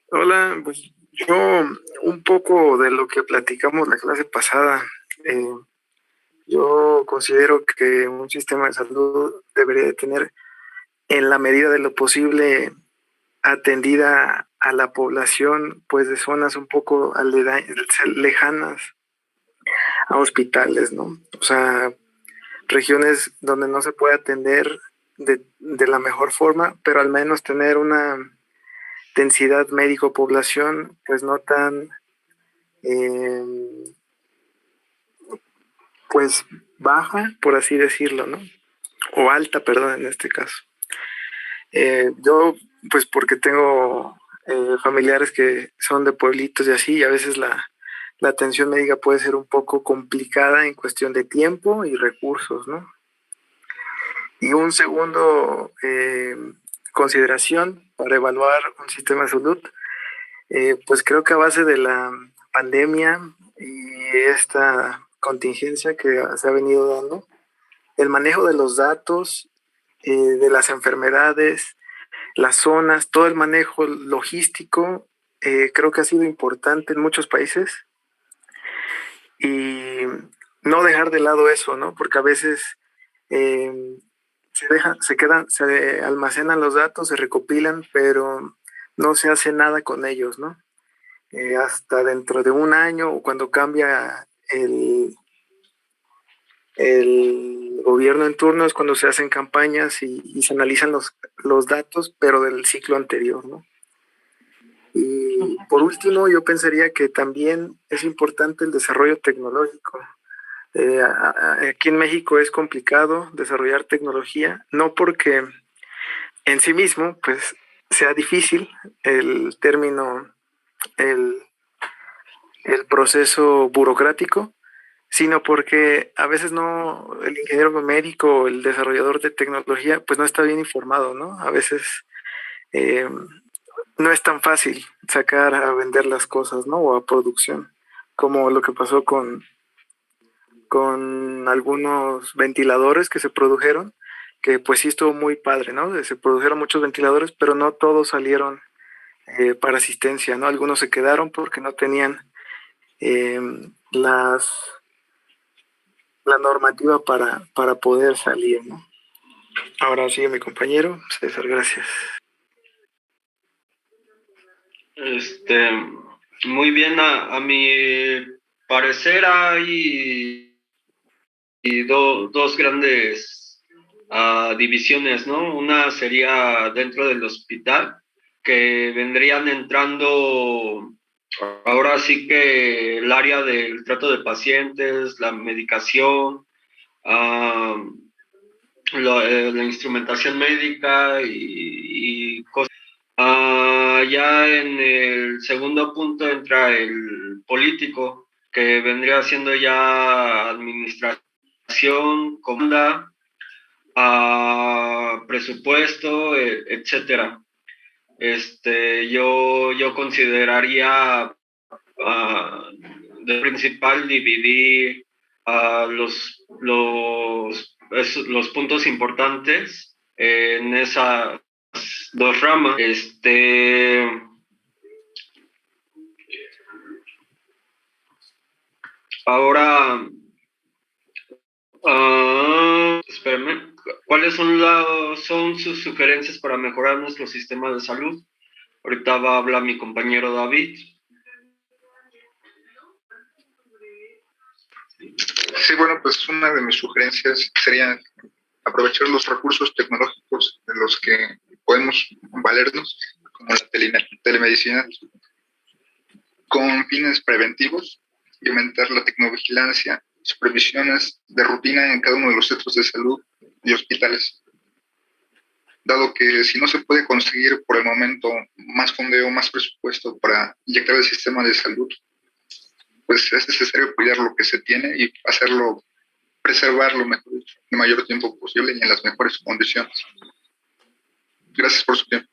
J: Hola, pues yo un poco de lo que platicamos la clase pasada. Yo considero que un sistema de salud debería de tener, en la medida de lo posible, atendida a la población, pues de zonas un poco lejanas a hospitales, ¿no? O sea, regiones donde no se puede atender de la mejor forma, pero al menos tener una densidad médico-población, pues no tan, pues baja, por así decirlo, ¿no? O alta, perdón, en este caso. Yo, pues porque tengo familiares que son de pueblitos y así, y a veces la atención médica puede ser un poco complicada en cuestión de tiempo y recursos, ¿no? Y un segundo consideración para evaluar un sistema de salud, pues creo que a base de la pandemia y esta contingencia que se ha venido dando, el manejo de los datos, de las enfermedades, las zonas, todo el manejo logístico, creo que ha sido importante en muchos países y no dejar de lado eso, ¿no? Porque a veces se almacenan los datos, se recopilan, pero no se hace nada con ellos, ¿no? Hasta dentro de un año o cuando cambia el gobierno en turno es cuando se hacen campañas y se analizan los datos, pero del ciclo anterior, ¿no? Y por último, yo pensaría que también es importante el desarrollo tecnológico. Aquí en México es complicado desarrollar tecnología, no porque en sí mismo pues sea difícil el término, el proceso burocrático, sino porque a veces no, el ingeniero médico o el desarrollador de tecnología pues no está bien informado, ¿no? A veces no es tan fácil sacar a vender las cosas, ¿no? O a producción, como lo que pasó con algunos ventiladores que se produjeron, que pues sí estuvo muy padre, ¿no? Se produjeron muchos ventiladores, pero no todos salieron para asistencia, ¿no? Algunos se quedaron porque no tenían la normativa para poder salir, ¿no? Ahora sí, mi compañero César, gracias.
F: Muy bien, a mi parecer hay dos grandes divisiones, ¿no? Una sería dentro del hospital, que vendrían entrando ahora sí que el área del trato de pacientes, la medicación, la instrumentación médica y cosas. Ya en el segundo punto entra el político, que vendría siendo ya administración, comanda, presupuesto, etcétera. Yo consideraría de principal dividir los puntos importantes en esas dos ramas. Ahora, espérame, ¿cuáles son sus sugerencias para mejorar nuestro sistema de salud? Ahorita va a hablar mi compañero David.
H: Sí, bueno, pues una de mis sugerencias sería aprovechar los recursos tecnológicos de los que podemos valernos, como la telemedicina, con fines preventivos y aumentar la tecnovigilancia, supervisiones de rutina en cada uno de los centros de salud y hospitales. Dado que si no se puede conseguir por el momento más fondeo, más presupuesto para inyectar el sistema de salud, pues es necesario cuidar lo que se tiene y hacerlo, preservarlo mejor, el mayor tiempo posible y en las mejores condiciones. Gracias por su tiempo.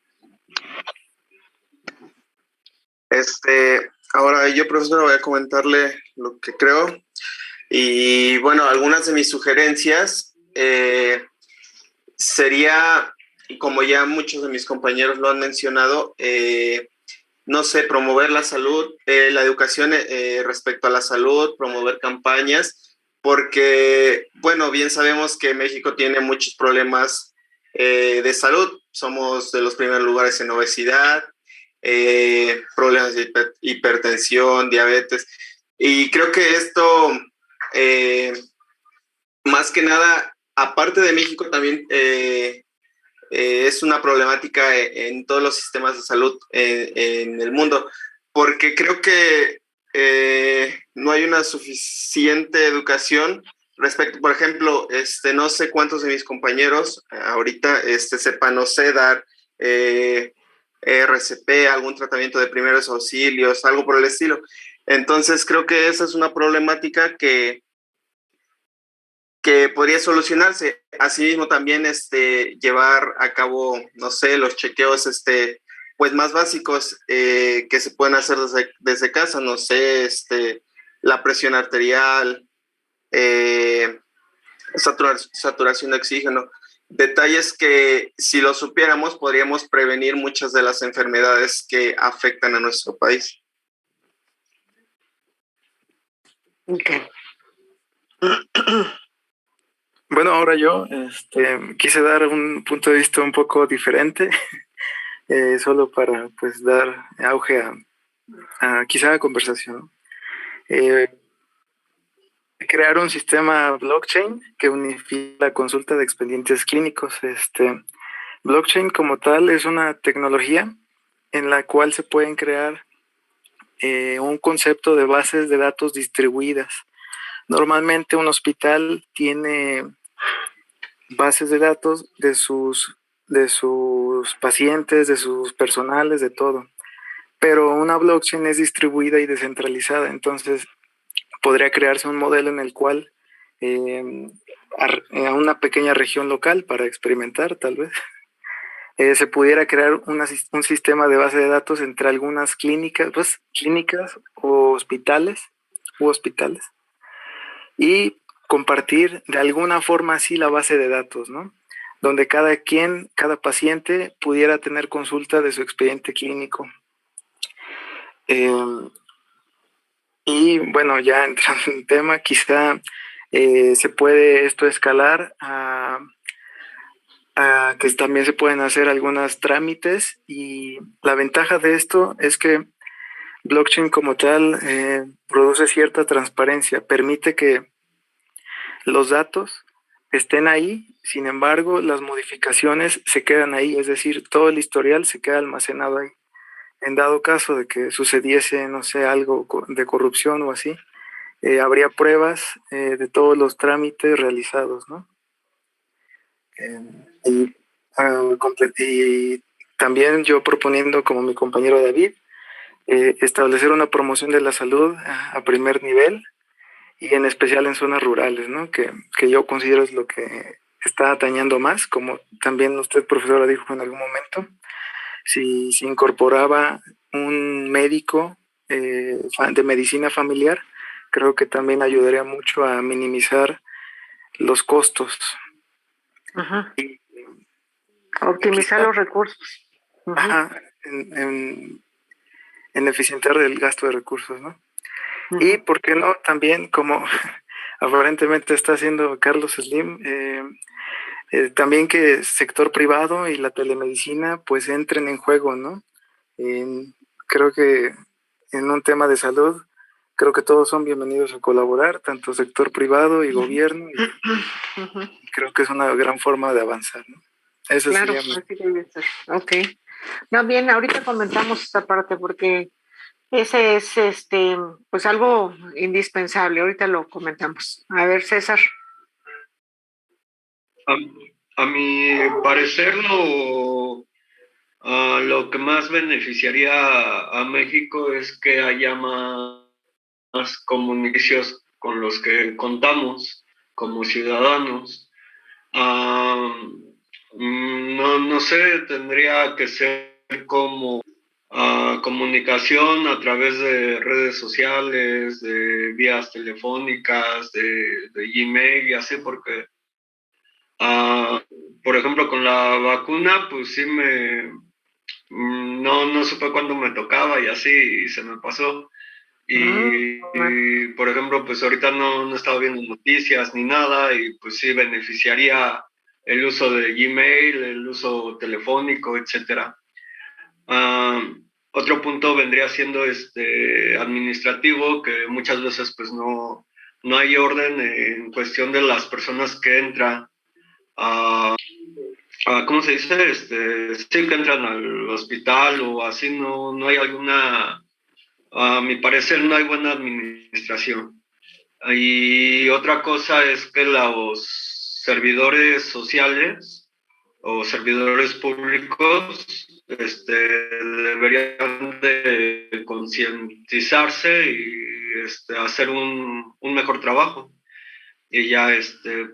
I: Ahora yo, profesor, voy a comentarle lo que creo. Y bueno, algunas de mis sugerencias sería, como ya muchos de mis compañeros lo han mencionado, no sé, promover la salud, la educación respecto a la salud, promover campañas, porque, bueno, bien sabemos que México tiene muchos problemas de salud. Somos de los primeros lugares en obesidad, problemas de hipertensión, diabetes, y creo que esto, más que nada, aparte de México, también es una problemática en todos los sistemas de salud en el mundo, porque creo que no hay una suficiente educación respecto, por ejemplo, no sé cuántos de mis compañeros ahorita sepan, no sé, dar RCP, algún tratamiento de primeros auxilios, algo por el estilo. Entonces creo que esa es una problemática que podría solucionarse. Asimismo también llevar a cabo, no sé, los chequeos pues más básicos que se pueden hacer desde casa, no sé, la presión arterial, saturación de oxígeno, detalles que si lo supiéramos podríamos prevenir muchas de las enfermedades que afectan a nuestro país.
E: Okay.
J: Bueno, ahora yo quise dar un punto de vista un poco diferente, solo para pues dar auge a quizá la conversación. Crear un sistema blockchain que unifique la consulta de expedientes clínicos. Blockchain como tal es una tecnología en la cual se pueden crear un concepto de bases de datos distribuidas. Normalmente un hospital tiene bases de datos de sus pacientes, de sus personales, de todo. Pero una blockchain es distribuida y descentralizada, entonces podría crearse un modelo en el cual a una pequeña región local para experimentar tal vez, se pudiera crear un sistema de base de datos entre algunas clínicas o hospitales y compartir de alguna forma así la base de datos, ¿no? Donde cada paciente pudiera tener consulta de su expediente clínico. Y bueno, ya entrando en el tema, quizá se puede esto escalar a que también se pueden hacer algunos trámites, y la ventaja de esto es que blockchain como tal produce cierta transparencia, permite que los datos estén ahí, sin embargo las modificaciones se quedan ahí, es decir, todo el historial se queda almacenado ahí. En dado caso de que sucediese, no sé, algo de corrupción o así, habría pruebas de todos los trámites realizados, ¿no? Y también yo proponiendo, como mi compañero David, establecer una promoción de la salud a primer nivel y en especial en zonas rurales, ¿no? Que yo considero es lo que está atañando más, como también usted, profesora, dijo en algún momento. Si se incorporaba un médico de medicina familiar, creo que también ayudaría mucho a minimizar los costos.
E: Ajá. Optimizar los recursos.
J: Ajá, en eficientar el gasto de recursos, ¿no? Y, ¿por qué no? También, como aparentemente está haciendo Carlos Slim, también que el sector privado y la telemedicina pues entren en juego, ¿no? Creo que en un tema de salud creo que todos son bienvenidos a colaborar, tanto sector privado y gobierno, y creo que es una gran forma de avanzar, ¿no? Eso
E: Claro,
J: sería mi...
E: así debe ser. Ok. No, bien, ahorita comentamos esta parte porque ese es pues algo indispensable. Ahorita lo comentamos. A ver, César.
F: A mi parecer, lo que más beneficiaría a México es que haya más comunicaciones con los que contamos como ciudadanos. No sé, tendría que ser como comunicación a través de redes sociales, de vías telefónicas, de Gmail y así, porque, por ejemplo, con la vacuna, pues sí no supe cuándo me tocaba y así, y se me pasó. Y, por ejemplo, pues ahorita no he estado viendo noticias ni nada, y pues sí beneficiaría el uso de Gmail, el uso telefónico, etcétera. Otro punto vendría siendo administrativo, que muchas veces pues no hay orden en cuestión de las personas que entran ¿cómo se dice? Sí, que entran al hospital o así, no hay alguna, a mi parecer no hay buena administración. Y otra cosa es que los servidores sociales o servidores públicos deberían de concientizarse y hacer un mejor trabajo. Y ya,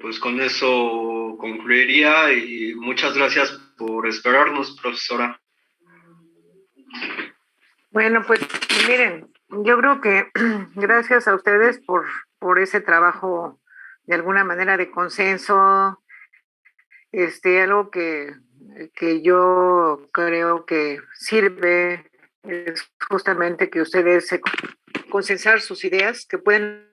F: pues con eso concluiría y muchas gracias por esperarnos, profesora.
E: Bueno, pues miren, yo creo que gracias a ustedes por ese trabajo de alguna manera de consenso, algo que yo creo que sirve es justamente que ustedes se consensar sus ideas, que pueden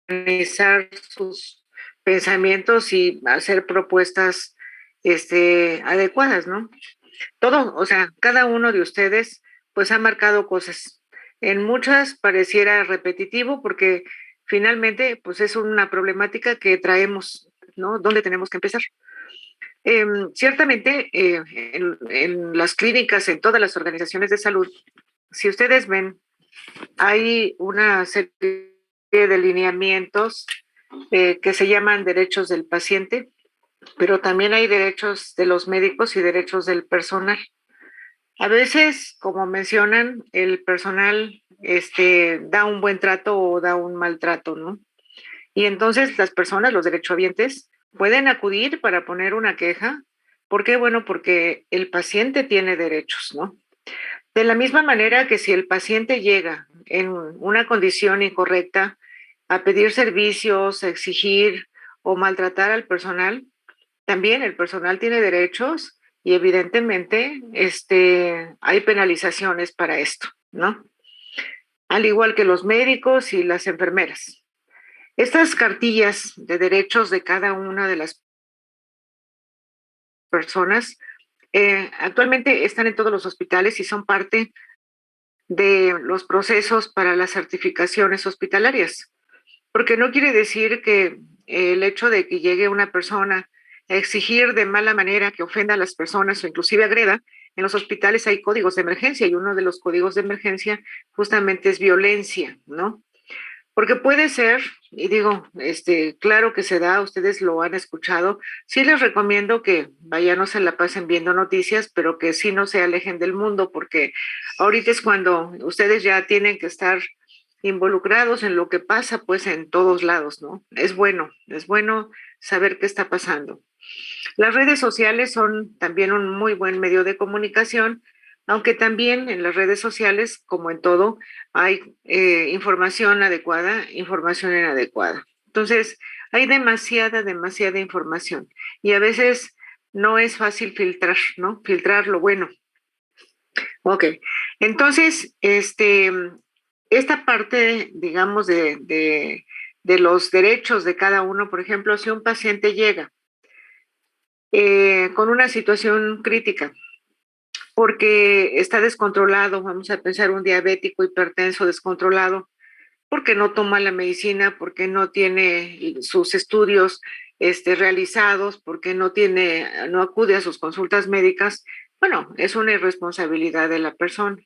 E: organizar sus pensamientos y hacer propuestas adecuadas, ¿no? Todo, o sea, cada uno de ustedes pues ha marcado cosas. En muchas pareciera repetitivo porque finalmente pues es una problemática que traemos, ¿no? ¿Dónde tenemos que empezar? Ciertamente en las clínicas, en todas las organizaciones de salud, si ustedes ven, hay una serie de lineamientos que se llaman derechos del paciente, pero también hay derechos de los médicos y derechos del personal. A veces, como mencionan, el personal da un buen trato o da un mal trato, ¿no? Y entonces las personas, los derechohabientes, pueden acudir para poner una queja. ¿Por qué? Bueno, porque el paciente tiene derechos, ¿no? De la misma manera que si el paciente llega en una condición incorrecta a pedir servicios, a exigir o maltratar al personal, también el personal tiene derechos y evidentemente hay penalizaciones para esto, ¿no? Al igual que los médicos y las enfermeras. Estas cartillas de derechos de cada una de las personas actualmente están en todos los hospitales y son parte de los procesos para las certificaciones hospitalarias, porque no quiere decir que el hecho de que llegue una persona a exigir de mala manera que ofenda a las personas o inclusive agreda, en los hospitales hay códigos de emergencia y uno de los códigos de emergencia justamente es violencia, ¿no? Porque puede ser, y digo, claro que se da, ustedes lo han escuchado, sí les recomiendo que vayan, no se la pasen viendo noticias, pero que sí no se alejen del mundo, porque ahorita es cuando ustedes ya tienen que estar involucrados en lo que pasa, pues en todos lados, ¿no? Es bueno saber qué está pasando. Las redes sociales son también un muy buen medio de comunicación, aunque también en las redes sociales, como en todo, hay información adecuada, información inadecuada. Entonces, hay demasiada información y a veces no es fácil filtrar, ¿no? Filtrar lo bueno. Ok, entonces, esta parte, digamos, de los derechos de cada uno, por ejemplo, si un paciente llega con una situación crítica, porque está descontrolado, vamos a pensar un diabético hipertenso descontrolado, porque no toma la medicina, porque no tiene sus estudios realizados, porque no acude a sus consultas médicas, bueno, es una irresponsabilidad de la persona.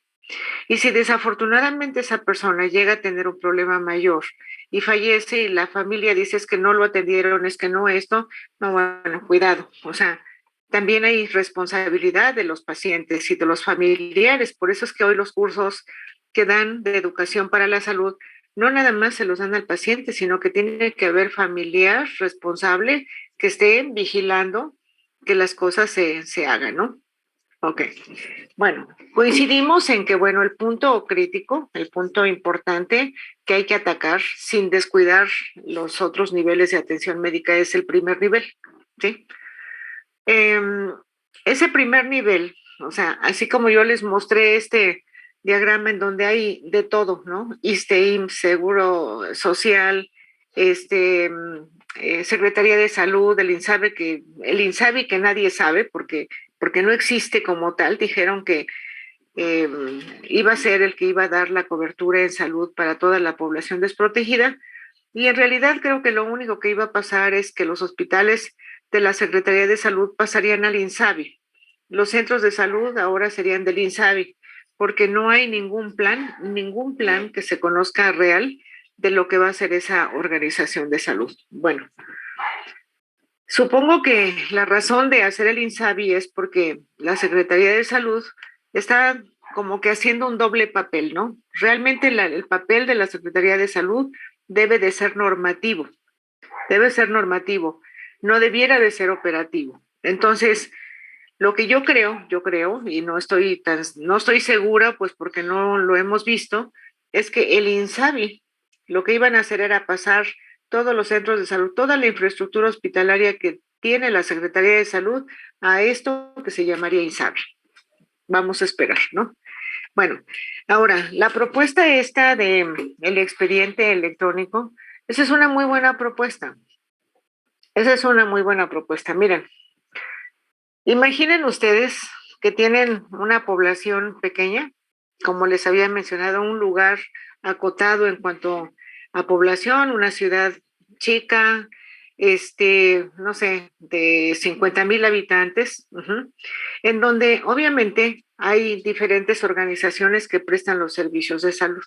E: Y si desafortunadamente esa persona llega a tener un problema mayor y fallece y la familia dice es que no lo atendieron, es que no esto, no, bueno, cuidado. O sea, también hay responsabilidad de los pacientes y de los familiares. Por eso es que hoy los cursos que dan de educación para la salud no nada más se los dan al paciente, sino que tiene que haber familiar responsable que esté vigilando que las cosas se hagan, ¿no? Ok. Bueno, coincidimos en que, bueno, el punto crítico, el punto importante que hay que atacar sin descuidar los otros niveles de atención médica es el primer nivel, ¿sí? Ese primer nivel, o sea, así como yo les mostré este diagrama en donde hay de todo, ¿no? ISSSTE, IMSS, Seguro Social, Secretaría de Salud, el INSABI que nadie sabe porque no existe como tal, dijeron que iba a ser el que iba a dar la cobertura en salud para toda la población desprotegida, y en realidad creo que lo único que iba a pasar es que los hospitales de la Secretaría de Salud pasarían al INSABI. Los centros de salud ahora serían del INSABI, porque no hay ningún plan que se conozca real de lo que va a ser esa organización de salud. Bueno, supongo que la razón de hacer el INSABI es porque la Secretaría de Salud está como que haciendo un doble papel, ¿no? Realmente el papel de la Secretaría de Salud debe de ser normativo, no debiera de ser operativo. Entonces, lo que yo creo, y no estoy segura, pues porque no lo hemos visto, es que el INSABI lo que iban a hacer era pasar todos los centros de salud, toda la infraestructura hospitalaria que tiene la Secretaría de Salud a esto que se llamaría INSABI. Vamos a esperar, ¿no? Bueno, ahora, la propuesta esta de el expediente electrónico, esa es una muy buena propuesta. Miren, imaginen ustedes que tienen una población pequeña, como les había mencionado, un lugar acotado en cuanto a población, una ciudad chica, no sé, de 50,000 habitantes, en donde obviamente hay diferentes organizaciones que prestan los servicios de salud.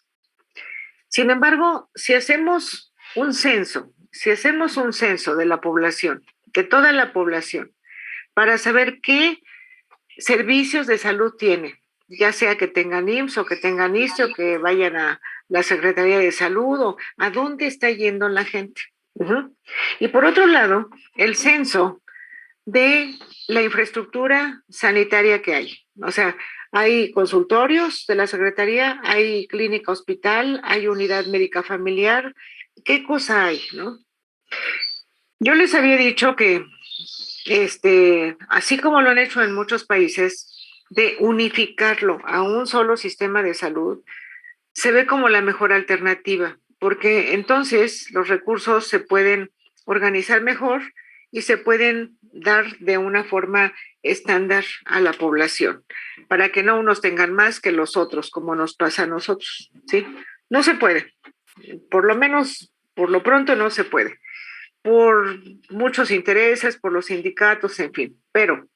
E: Sin embargo, si hacemos un censo de la población, de toda la población, para saber qué servicios de salud tiene, ya sea que tengan IMSS o que tengan ISSSTE o que vayan a la Secretaría de Salud o a dónde está yendo la gente. Y por otro lado, el censo de la infraestructura sanitaria que hay. O sea, hay consultorios de la Secretaría, hay clínica hospital, hay unidad médica familiar. ¿Qué cosa hay, no? Yo les había dicho que así como lo han hecho en muchos países, de unificarlo a un solo sistema de salud, se ve como la mejor alternativa, porque entonces los recursos se pueden organizar mejor y se pueden dar de una forma estándar a la población, para que no unos tengan más que los otros, como nos pasa a nosotros, ¿sí? No se puede, por lo menos, por lo pronto no se puede, por muchos intereses, por los sindicatos, en fin. Pero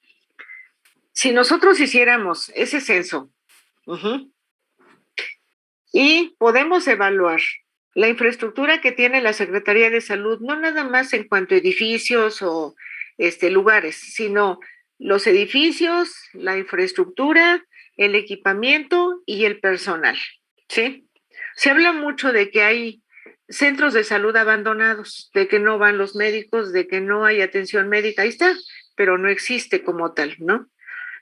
E: si nosotros hiciéramos ese censo y podemos evaluar la infraestructura que tiene la Secretaría de Salud, no nada más en cuanto a edificios o lugares, sino los edificios, la infraestructura, el equipamiento y el personal, ¿sí? Se habla mucho de que hay centros de salud abandonados, de que no van los médicos, de que no hay atención médica, ahí está, pero no existe como tal, ¿no?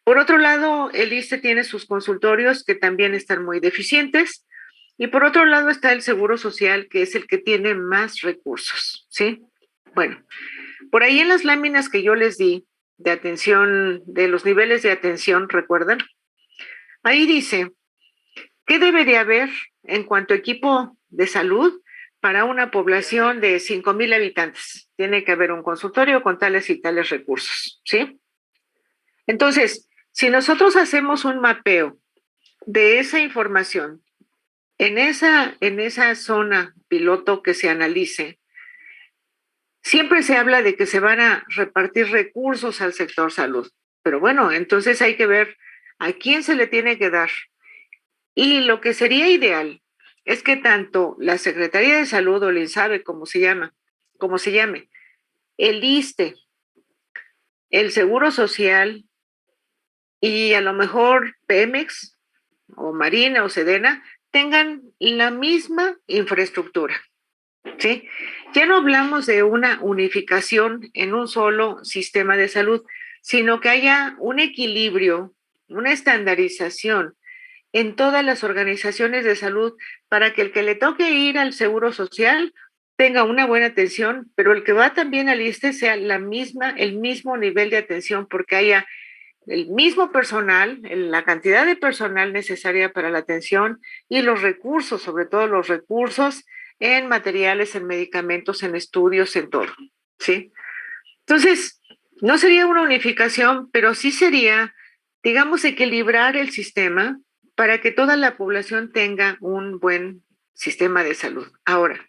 E: Por otro lado, el ISSSTE tiene sus consultorios que también están muy deficientes, y por otro lado está el Seguro Social, que es el que tiene más recursos, ¿sí? Bueno, por ahí en las láminas que yo les di de atención, de los niveles de atención, ¿recuerdan? Ahí dice, ¿qué debería haber en cuanto a equipo de salud para una población de 5,000 habitantes? Tiene que haber un consultorio con tales y tales recursos, ¿sí? Entonces, Si nosotros hacemos un mapeo de esa información en esa zona piloto que se analice, siempre se habla de que se van a repartir recursos al sector salud, pero bueno, entonces hay que ver a quién se le tiene que dar. Y lo que sería ideal es que tanto la Secretaría de Salud o el INSABE, como se llame, el ISSSTE, el Seguro Social y a lo mejor Pemex o Marina o Sedena tengan la misma infraestructura, ¿sí? Ya no hablamos de una unificación en un solo sistema de salud, sino que haya un equilibrio, una estandarización en todas las organizaciones de salud para que el que le toque ir al Seguro Social tenga una buena atención, pero el que va también al ISSSTE sea el mismo nivel de atención, porque haya el mismo personal, la cantidad de personal necesaria para la atención y los recursos, sobre todo los recursos en materiales, en medicamentos, en estudios, en todo, ¿sí? Entonces, no sería una unificación, pero sí sería, digamos, equilibrar el sistema para que toda la población tenga un buen sistema de salud. Ahora,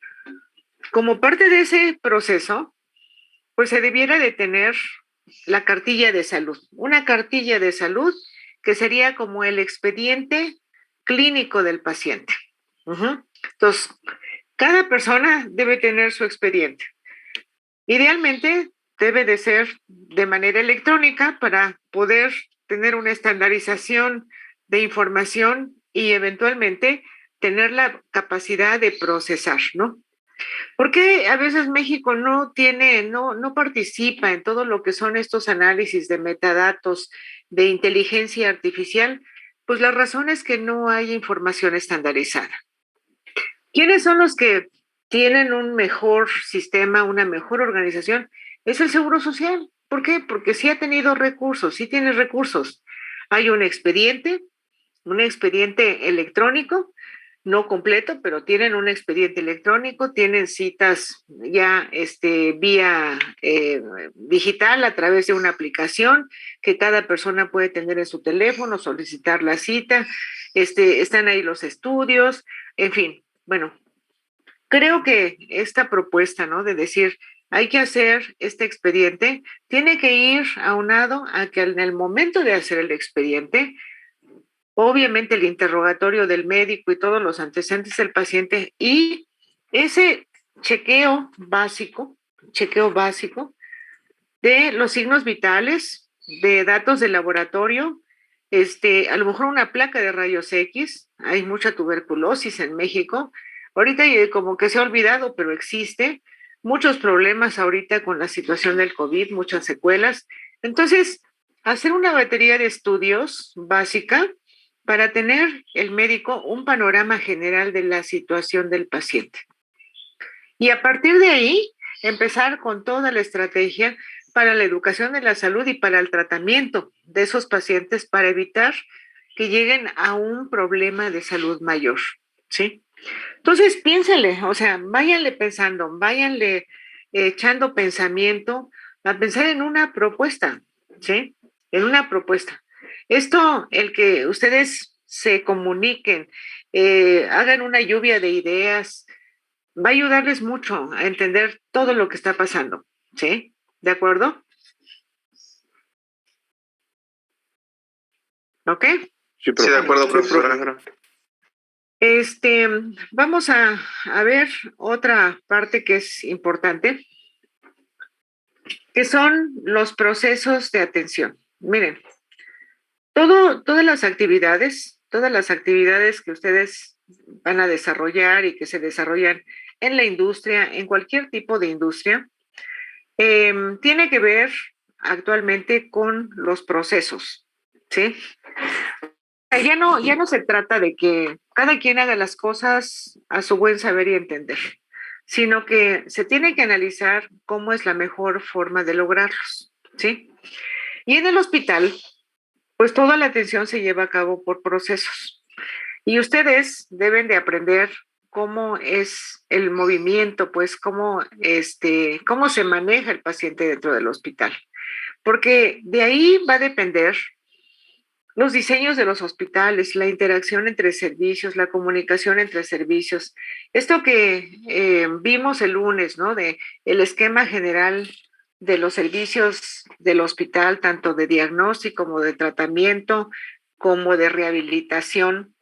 E: como parte de ese proceso, pues se debiera de tener la cartilla de salud, una cartilla de salud que sería como el expediente clínico del paciente. Entonces, cada persona debe tener su expediente. Idealmente debe de ser de manera electrónica para poder tener una estandarización de información y eventualmente tener la capacidad de procesar, ¿no? Porque a veces México no participa en todo lo que son estos análisis de metadatos de inteligencia artificial? Pues la razón es que no hay información estandarizada. ¿Quiénes son los que tienen un mejor sistema, una mejor organización? Es el Seguro Social. ¿Por qué? Porque sí ha tenido recursos, sí tiene recursos. Hay un expediente electrónico, no completo, pero tienen un expediente electrónico, tienen citas ya vía digital a través de una aplicación que cada persona puede tener en su teléfono, solicitar la cita, están ahí los estudios, en fin. Bueno, creo que esta propuesta, ¿no? De decir, hay que hacer este expediente, tiene que ir aunado a que en el momento de hacer el expediente, obviamente el interrogatorio del médico y todos los antecedentes del paciente y ese chequeo básico de los signos vitales, de datos de laboratorio, a lo mejor una placa de rayos X. Hay mucha tuberculosis en México. Ahorita como que se ha olvidado, pero existe. Muchos problemas ahorita con la situación del COVID, muchas secuelas. Entonces, hacer una batería de estudios básica para tener el médico un panorama general de la situación del paciente. Y a partir de ahí, empezar con toda la estrategia para la educación de la salud y para el tratamiento de esos pacientes para evitar que lleguen a un problema de salud mayor, ¿sí? Entonces, piénsale, o sea, váyanle pensando, váyanle echando pensamiento a pensar en una propuesta, ¿sí? En una propuesta. Esto, el que ustedes se comuniquen, hagan una lluvia de ideas, va a ayudarles mucho a entender todo lo que está pasando, ¿sí? ¿De acuerdo? ¿Ok?
I: Sí, de acuerdo, profesora.
E: Vamos a ver otra parte que es importante, que son los procesos de atención. Miren, todas las actividades que ustedes van a desarrollar y que se desarrollan en la industria, en cualquier tipo de industria, tiene que ver actualmente con los procesos, ¿sí? Ya no se trata de que cada quien haga las cosas a su buen saber y entender, sino que se tiene que analizar cómo es la mejor forma de lograrlos, ¿sí? Y en el hospital, pues toda la atención se lleva a cabo por procesos. Y ustedes deben de aprender cómo es el movimiento, pues cómo se maneja el paciente dentro del hospital. Porque de ahí va a depender los diseños de los hospitales, la interacción entre servicios, la comunicación entre servicios. Esto que vimos el lunes, ¿no? De el esquema general de los servicios del hospital, tanto de diagnóstico como de tratamiento, como de rehabilitación,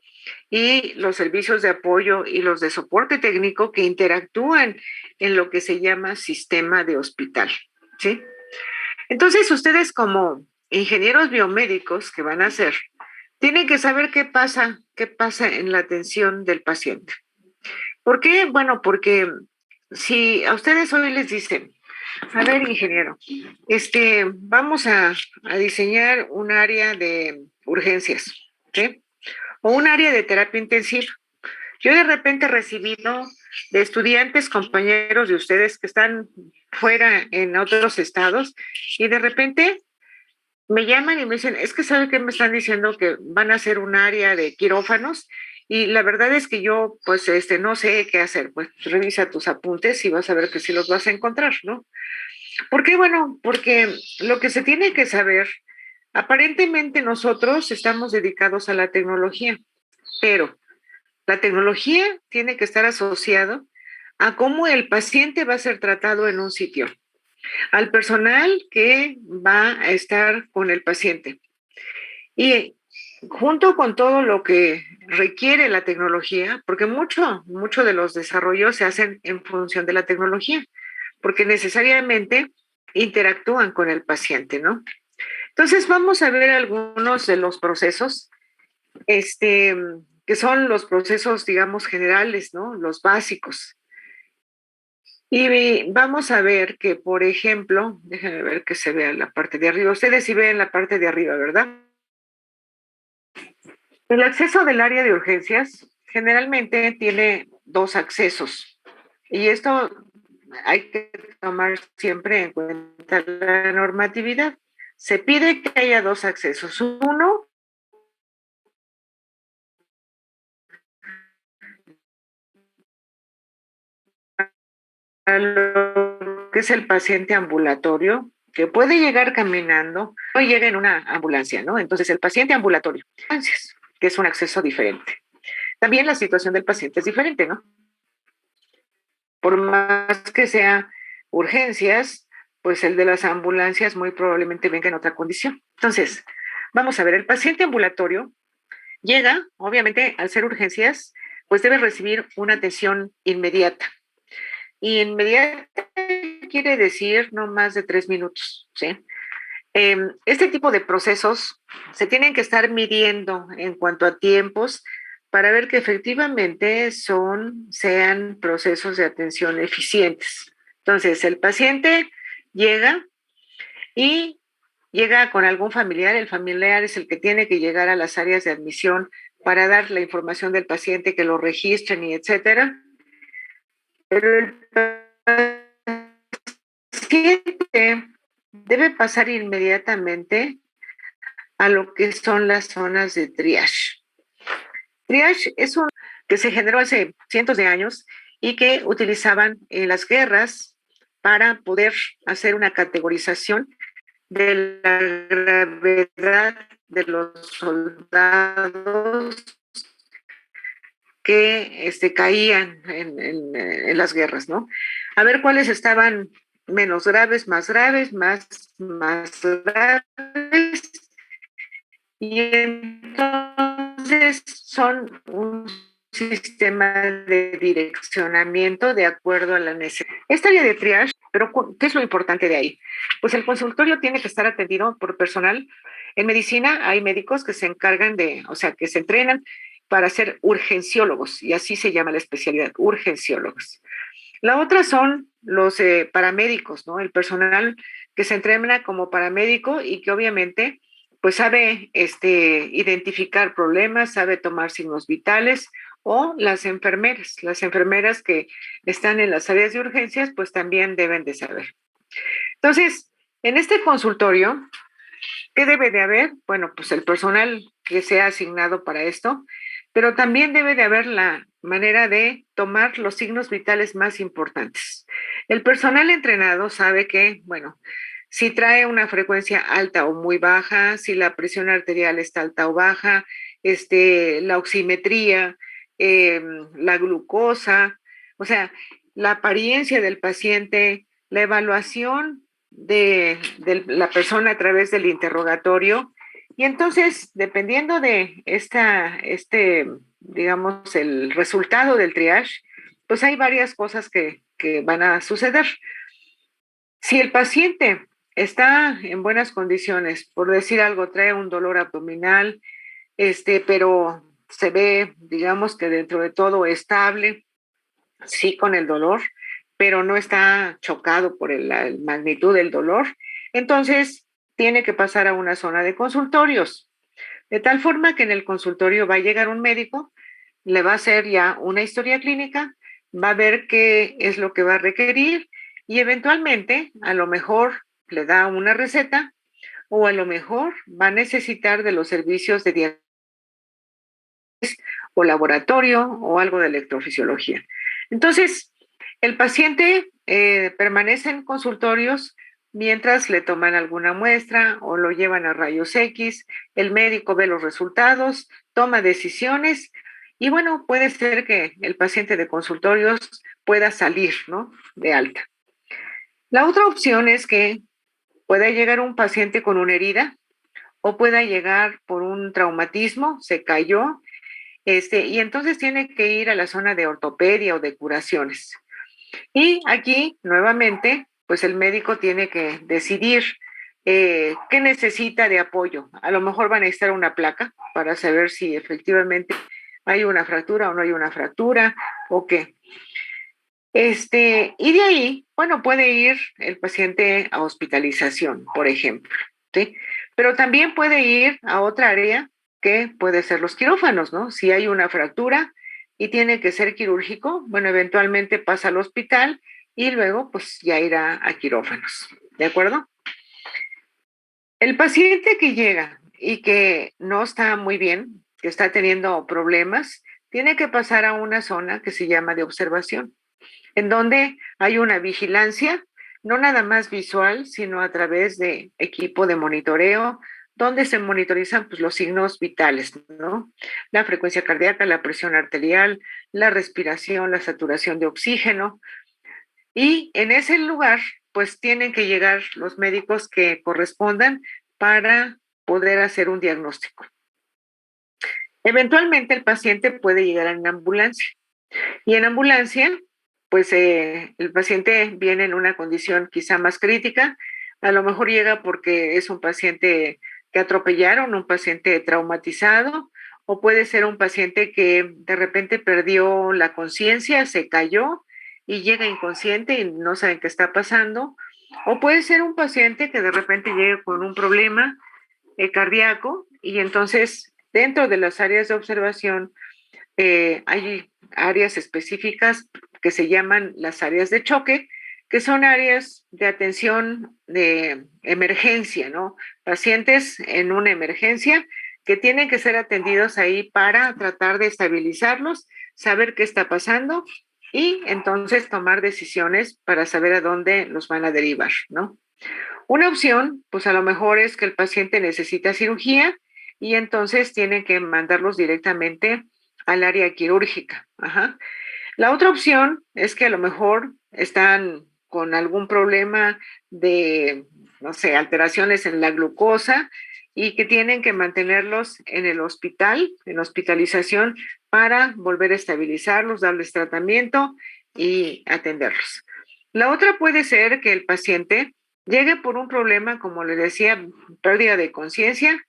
E: y los servicios de apoyo y los de soporte técnico que interactúan en lo que se llama sistema de hospital, ¿sí? Entonces, ustedes como ingenieros biomédicos que van a hacer, tienen que saber qué pasa en la atención del paciente. ¿Por qué? Bueno, porque si a ustedes hoy les dicen, a ver, ingeniero, vamos a diseñar un área de urgencias, ¿sí? O un área de terapia intensiva. Yo de repente he recibido de estudiantes, compañeros de ustedes que están fuera en otros estados y de repente me llaman y me dicen, es que ¿sabe qué me están diciendo? Que van a hacer un área de quirófanos y la verdad es que yo pues no sé qué hacer. Pues revisa tus apuntes y vas a ver que sí los vas a encontrar, ¿no? ¿Por qué? Bueno, porque lo que se tiene que saber, aparentemente nosotros estamos dedicados a la tecnología, pero la tecnología tiene que estar asociado a cómo el paciente va a ser tratado en un sitio, al personal que va a estar con el paciente. Y junto con todo lo que requiere la tecnología, porque mucho de los desarrollos se hacen en función de la tecnología, porque necesariamente interactúan con el paciente, ¿no? Entonces vamos a ver algunos de los procesos, que son los procesos, digamos, generales, ¿no? Los básicos. Y vamos a ver que, por ejemplo, déjenme ver que se vea la parte de arriba. Ustedes sí ven la parte de arriba, ¿verdad? El acceso del área de urgencias generalmente tiene dos accesos. Y esto hay que tomar siempre en cuenta la normatividad. Se pide que haya dos accesos. Uno, a lo que es el paciente ambulatorio, que puede llegar caminando o llega en una ambulancia, ¿no? Entonces, el paciente ambulatorio, que es un acceso diferente. También la situación del paciente es diferente, ¿no? Por más que sea urgencias, pues el de las ambulancias muy probablemente venga en otra condición. Entonces, vamos a ver, el paciente ambulatorio llega, obviamente, al ser urgencias, pues debe recibir una atención inmediata. Y inmediata quiere decir no más de 3 minutos, ¿sí? Este tipo de procesos se tienen que estar midiendo en cuanto a tiempos para ver que efectivamente sean procesos de atención eficientes. Entonces, el paciente llega y llega con algún familiar, el familiar es el que tiene que llegar a las áreas de admisión para dar la información del paciente, que lo registren y etcétera. Pero el paciente debe pasar inmediatamente a lo que son las zonas de triage. Triage es un que se generó hace cientos de años y que utilizaban en las guerras para poder hacer una categorización de la gravedad de los soldados que caían en las guerras, ¿no? A ver cuáles estaban menos graves, más graves, más graves. Y entonces son un sistema de direccionamiento de acuerdo a la necesidad. Esta área de triage, pero ¿qué es lo importante de ahí? Pues el consultorio tiene que estar atendido por personal. En medicina hay médicos que se encargan que se entrenan para ser urgenciólogos, y así se llama la especialidad, urgenciólogos. La otra son los paramédicos, ¿no? El personal que se entrena como paramédico y que obviamente pues sabe identificar problemas, sabe tomar signos vitales, o las enfermeras que están en las áreas de urgencias, pues también deben de saber. Entonces, en este consultorio, ¿qué debe de haber? Bueno, pues el personal que sea asignado para esto, pero también debe de haber la manera de tomar los signos vitales más importantes. El personal entrenado sabe que, bueno, si trae una frecuencia alta o muy baja, si la presión arterial está alta o baja, la oximetría, la glucosa, o sea, la apariencia del paciente, la evaluación de la persona a través del interrogatorio. Y entonces, dependiendo de digamos, el resultado del triage, pues hay varias cosas que van a suceder. Si el paciente está en buenas condiciones, por decir algo, trae un dolor abdominal, pero se ve, digamos que dentro de todo estable, sí con el dolor, pero no está chocado por la magnitud del dolor, entonces tiene que pasar a una zona de consultorios, de tal forma que en el consultorio va a llegar un médico, le va a hacer ya una historia clínica, va a ver qué es lo que va a requerir y eventualmente a lo mejor le da una receta o a lo mejor va a necesitar de los servicios de diagnóstico o laboratorio o algo de electrofisiología. Entonces, el paciente permanece en consultorios mientras le toman alguna muestra o lo llevan a rayos X, el médico ve los resultados, toma decisiones y bueno, puede ser que el paciente de consultorios pueda salir, ¿no?, de alta. La otra opción es que pueda llegar un paciente con una herida o pueda llegar por un traumatismo, se cayó, y entonces tiene que ir a la zona de ortopedia o de curaciones. Y aquí, nuevamente, pues el médico tiene que decidir qué necesita de apoyo. A lo mejor van a necesitar una placa para saber si efectivamente hay una fractura o no hay una fractura o qué. Y de ahí, bueno, puede ir el paciente a hospitalización, por ejemplo, ¿sí? Pero también puede ir a otra área que puede ser los quirófanos, ¿no? Si hay una fractura y tiene que ser quirúrgico, bueno, eventualmente pasa al hospital y luego pues ya irá a quirófanos, ¿de acuerdo? El paciente que llega y que no está muy bien, que está teniendo problemas, tiene que pasar a una zona que se llama de observación, en donde hay una vigilancia, no nada más visual, sino a través de equipo de monitoreo, donde se monitorizan pues, los signos vitales, ¿no? La frecuencia cardíaca, la presión arterial, la respiración, la saturación de oxígeno. Y en ese lugar, pues tienen que llegar los médicos que correspondan para poder hacer un diagnóstico. Eventualmente el paciente puede llegar en ambulancia. Y en ambulancia, pues el paciente viene en una condición quizá más crítica, a lo mejor llega porque es un paciente que atropellaron, un paciente traumatizado, o puede ser un paciente que de repente perdió la conciencia, se cayó y llega inconsciente y no saben qué está pasando, o puede ser un paciente que de repente llegue con un problema cardíaco y entonces dentro de las áreas de observación hay áreas específicas que se llaman las áreas de choque, que son áreas de atención de emergencia, ¿no? Pacientes en una emergencia que tienen que ser atendidos ahí para tratar de estabilizarlos, saber qué está pasando y entonces tomar decisiones para saber a dónde los van a derivar, ¿no? Una opción, pues a lo mejor es que el paciente necesita cirugía y entonces tienen que mandarlos directamente al área quirúrgica. Ajá. La otra opción es que a lo mejor están con algún problema de, no sé, alteraciones en la glucosa y que tienen que mantenerlos en el hospital, en hospitalización, para volver a estabilizarlos, darles tratamiento y atenderlos. La otra puede ser que el paciente llegue por un problema, como les decía, pérdida de conciencia,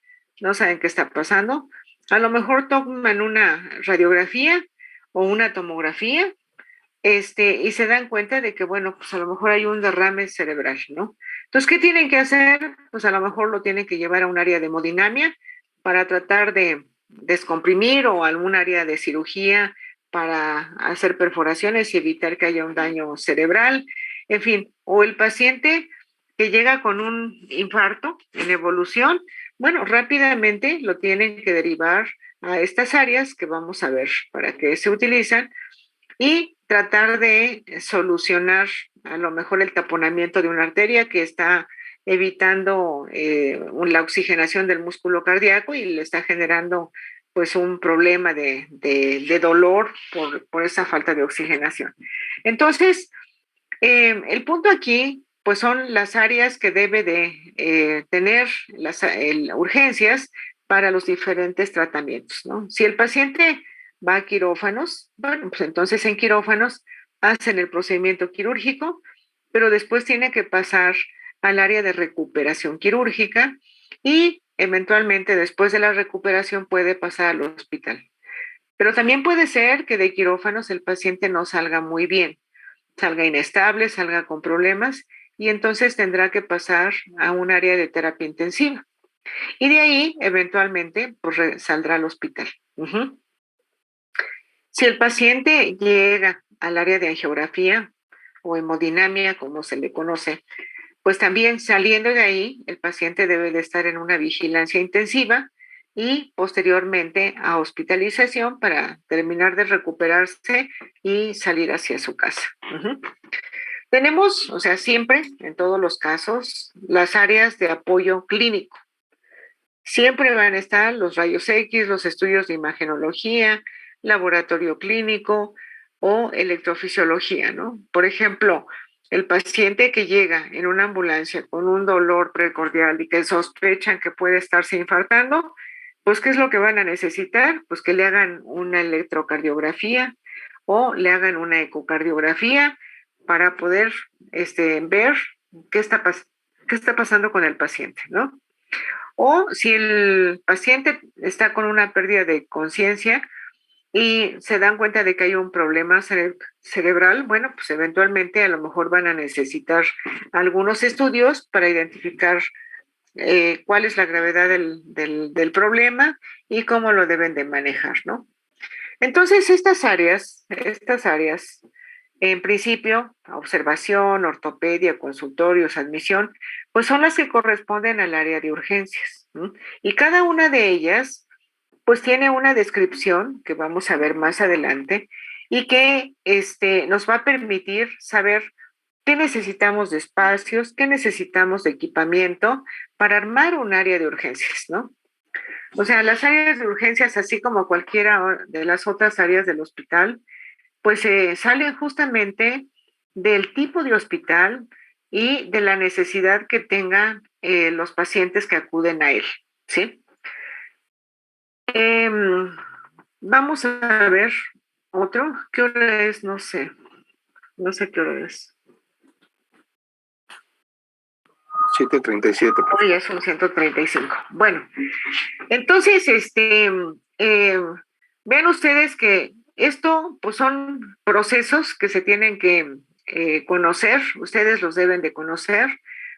E: no saben qué está pasando, a lo mejor toman una radiografía o una tomografía, y se dan cuenta de que, bueno, pues a lo mejor hay un derrame cerebral, ¿no? Entonces, ¿qué tienen que hacer? Pues a lo mejor lo tienen que llevar a un área de hemodinamia para tratar de descomprimir o algún área de cirugía para hacer perforaciones y evitar que haya un daño cerebral, en fin, o el paciente que llega con un infarto en evolución, bueno, rápidamente lo tienen que derivar a estas áreas que vamos a ver para qué se utilizan y tratar de solucionar a lo mejor el taponamiento de una arteria que está evitando la oxigenación del músculo cardíaco y le está generando pues un problema de dolor por esa falta de oxigenación. Entonces, el punto aquí pues son las áreas que debe de tener las urgencias para los diferentes tratamientos, ¿no? Si el paciente va a quirófanos, bueno, pues entonces en quirófanos hacen el procedimiento quirúrgico, pero después tiene que pasar al área de recuperación quirúrgica y eventualmente después de la recuperación puede pasar al hospital. Pero también puede ser que de quirófanos el paciente no salga muy bien, salga inestable, salga con problemas y entonces tendrá que pasar a un área de terapia intensiva. Y de ahí, eventualmente, pues saldrá al hospital. Si el paciente llega al área de angiografía o hemodinamia, como se le conoce, pues también saliendo de ahí, el paciente debe de estar en una vigilancia intensiva y posteriormente a hospitalización para terminar de recuperarse y salir hacia su casa. Tenemos, o sea, siempre, en todos los casos, las áreas de apoyo clínico. Siempre van a estar los rayos X, los estudios de imagenología, laboratorio clínico o electrofisiología, ¿no? Por ejemplo, el paciente que llega en una ambulancia con un dolor precordial y que sospechan que puede estarse infartando, pues ¿qué es lo que van a necesitar? Pues que le hagan una electrocardiografía o le hagan una ecocardiografía para poder ver qué está pasando con el paciente, ¿no? O si el paciente está con una pérdida de conciencia y se dan cuenta de que hay un problema cerebral, bueno, pues eventualmente a lo mejor van a necesitar algunos estudios para identificar cuál es la gravedad del problema y cómo lo deben de manejar, ¿no? Entonces, estas áreas, en principio, observación, ortopedia, consultorios, admisión, pues son las que corresponden al área de urgencias, ¿no? Y cada una de ellas pues tiene una descripción que vamos a ver más adelante y que nos va a permitir saber qué necesitamos de espacios, qué necesitamos de equipamiento para armar un área de urgencias, ¿no? O sea, las áreas de urgencias, así como cualquiera de las otras áreas del hospital, pues salen justamente del tipo de hospital y de la necesidad que tengan los pacientes que acuden a él, ¿sí? Vamos a ver otro. ¿Qué hora es? No sé qué hora es.
D: 7:37.
E: Hoy ya son 135. Bueno, entonces, vean ustedes que esto, pues son procesos que se tienen que conocer, ustedes los deben de conocer,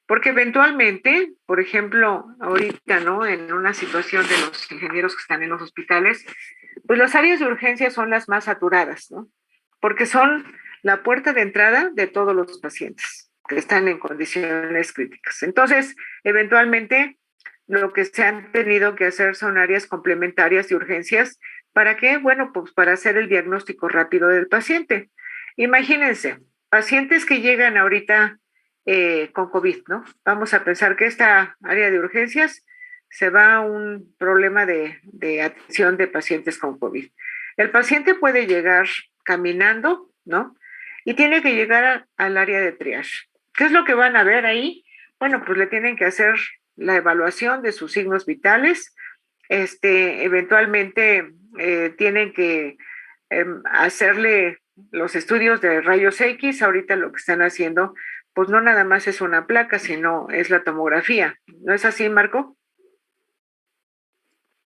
E: porque eventualmente, por ejemplo, ahorita, ¿no? En una situación de los ingenieros que están en los hospitales, pues las áreas de urgencia son las más saturadas, ¿no? Porque son la puerta de entrada de todos los pacientes que están en condiciones críticas. Entonces, eventualmente, lo que se han tenido que hacer son áreas complementarias de urgencias. ¿Para qué? Bueno, pues para hacer el diagnóstico rápido del paciente. Imagínense, pacientes que llegan ahorita con COVID, ¿no? Vamos a pensar que esta área de urgencias se va a un problema de atención de pacientes con COVID. El paciente puede llegar caminando, ¿no? Y tiene que llegar al área de triage. ¿Qué es lo que van a ver ahí? Bueno, pues le tienen que hacer la evaluación de sus signos vitales. Eventualmente tienen que hacerle los estudios de rayos X. Ahorita lo que están haciendo, pues no nada más es una placa, sino es la tomografía. ¿No es así, Marco?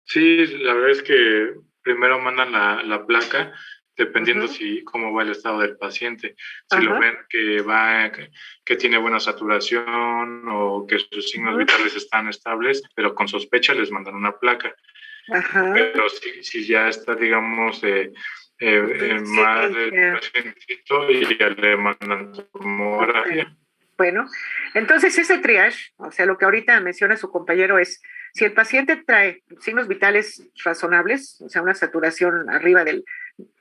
G: Sí, la verdad es que primero mandan la placa, dependiendo cómo va el estado del paciente. Si lo ven que tiene buena saturación o que sus signos vitales están estables, pero con sospecha les mandan una placa. Pero si ya está, digamos, más del pacientito, y ya le mandan tomografía.
E: Bueno, entonces ese triage, o sea, lo que ahorita menciona su compañero es, si el paciente trae signos vitales razonables, o sea, una saturación arriba del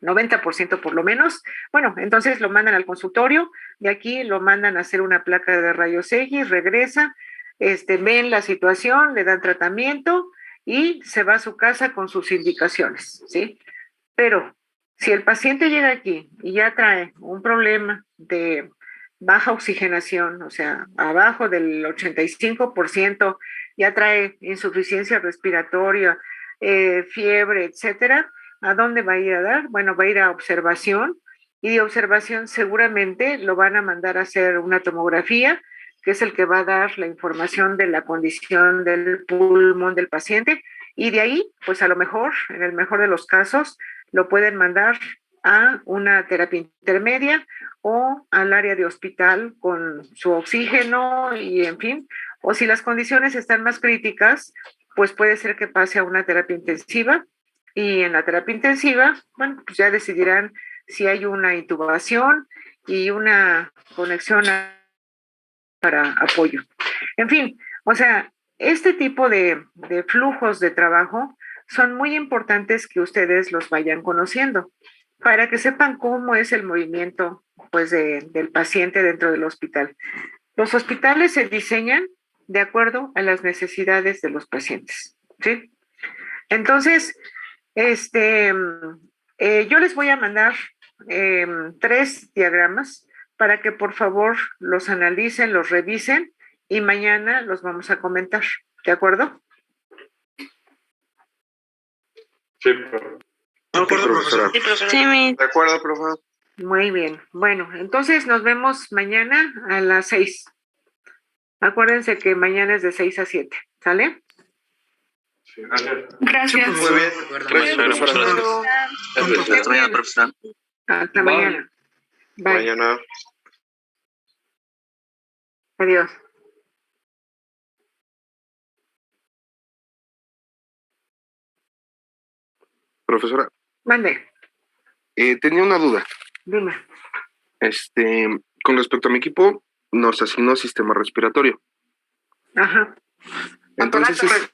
E: 90% por lo menos, bueno, entonces lo mandan al consultorio, de aquí lo mandan a hacer una placa de rayos X, regresa, ven la situación, le dan tratamiento y se va a su casa con sus indicaciones, ¿sí? Pero si el paciente llega aquí y ya trae un problema de baja oxigenación, o sea, abajo del 85%, ya trae insuficiencia respiratoria, fiebre, etcétera, ¿a dónde va a ir a dar? Bueno, va a ir a observación y de observación seguramente lo van a mandar a hacer una tomografía, que es el que va a dar la información de la condición del pulmón del paciente, y de ahí, pues a lo mejor, en el mejor de los casos, lo pueden mandar a una terapia intermedia o al área de hospital con su oxígeno y en fin, o si las condiciones están más críticas, pues puede ser que pase a una terapia intensiva y en la terapia intensiva, bueno, pues ya decidirán si hay una intubación y una conexión para apoyo. En fin, o sea, este tipo de flujos de trabajo son muy importantes que ustedes los vayan conociendo para que sepan cómo es el movimiento pues, del paciente dentro del hospital. Los hospitales se diseñan de acuerdo a las necesidades de los pacientes, ¿sí? Entonces, yo les voy a mandar 3 diagramas para que por favor los analicen, los revisen y mañana los vamos a comentar, ¿de acuerdo?
G: Sí,
I: ¿De acuerdo, profesora? Sí, profesora. Sí, de acuerdo, profesora.
E: Muy bien. Bueno, entonces nos vemos mañana a las 6. Acuérdense que mañana es de 6 a 7, ¿sale?
G: sí, gracias.
C: Gracias.
I: Muy bien. Gracias, profesora.
E: Hasta mañana, profesora. Hasta mañana. Bye.
I: Mañana.
E: Adiós.
D: Profesora,
E: Mande,
D: tenía una duda.
E: dime.
D: Con respecto a mi equipo, nos asignó sistema respiratorio.
E: Ajá.
D: Entonces,
E: Aparato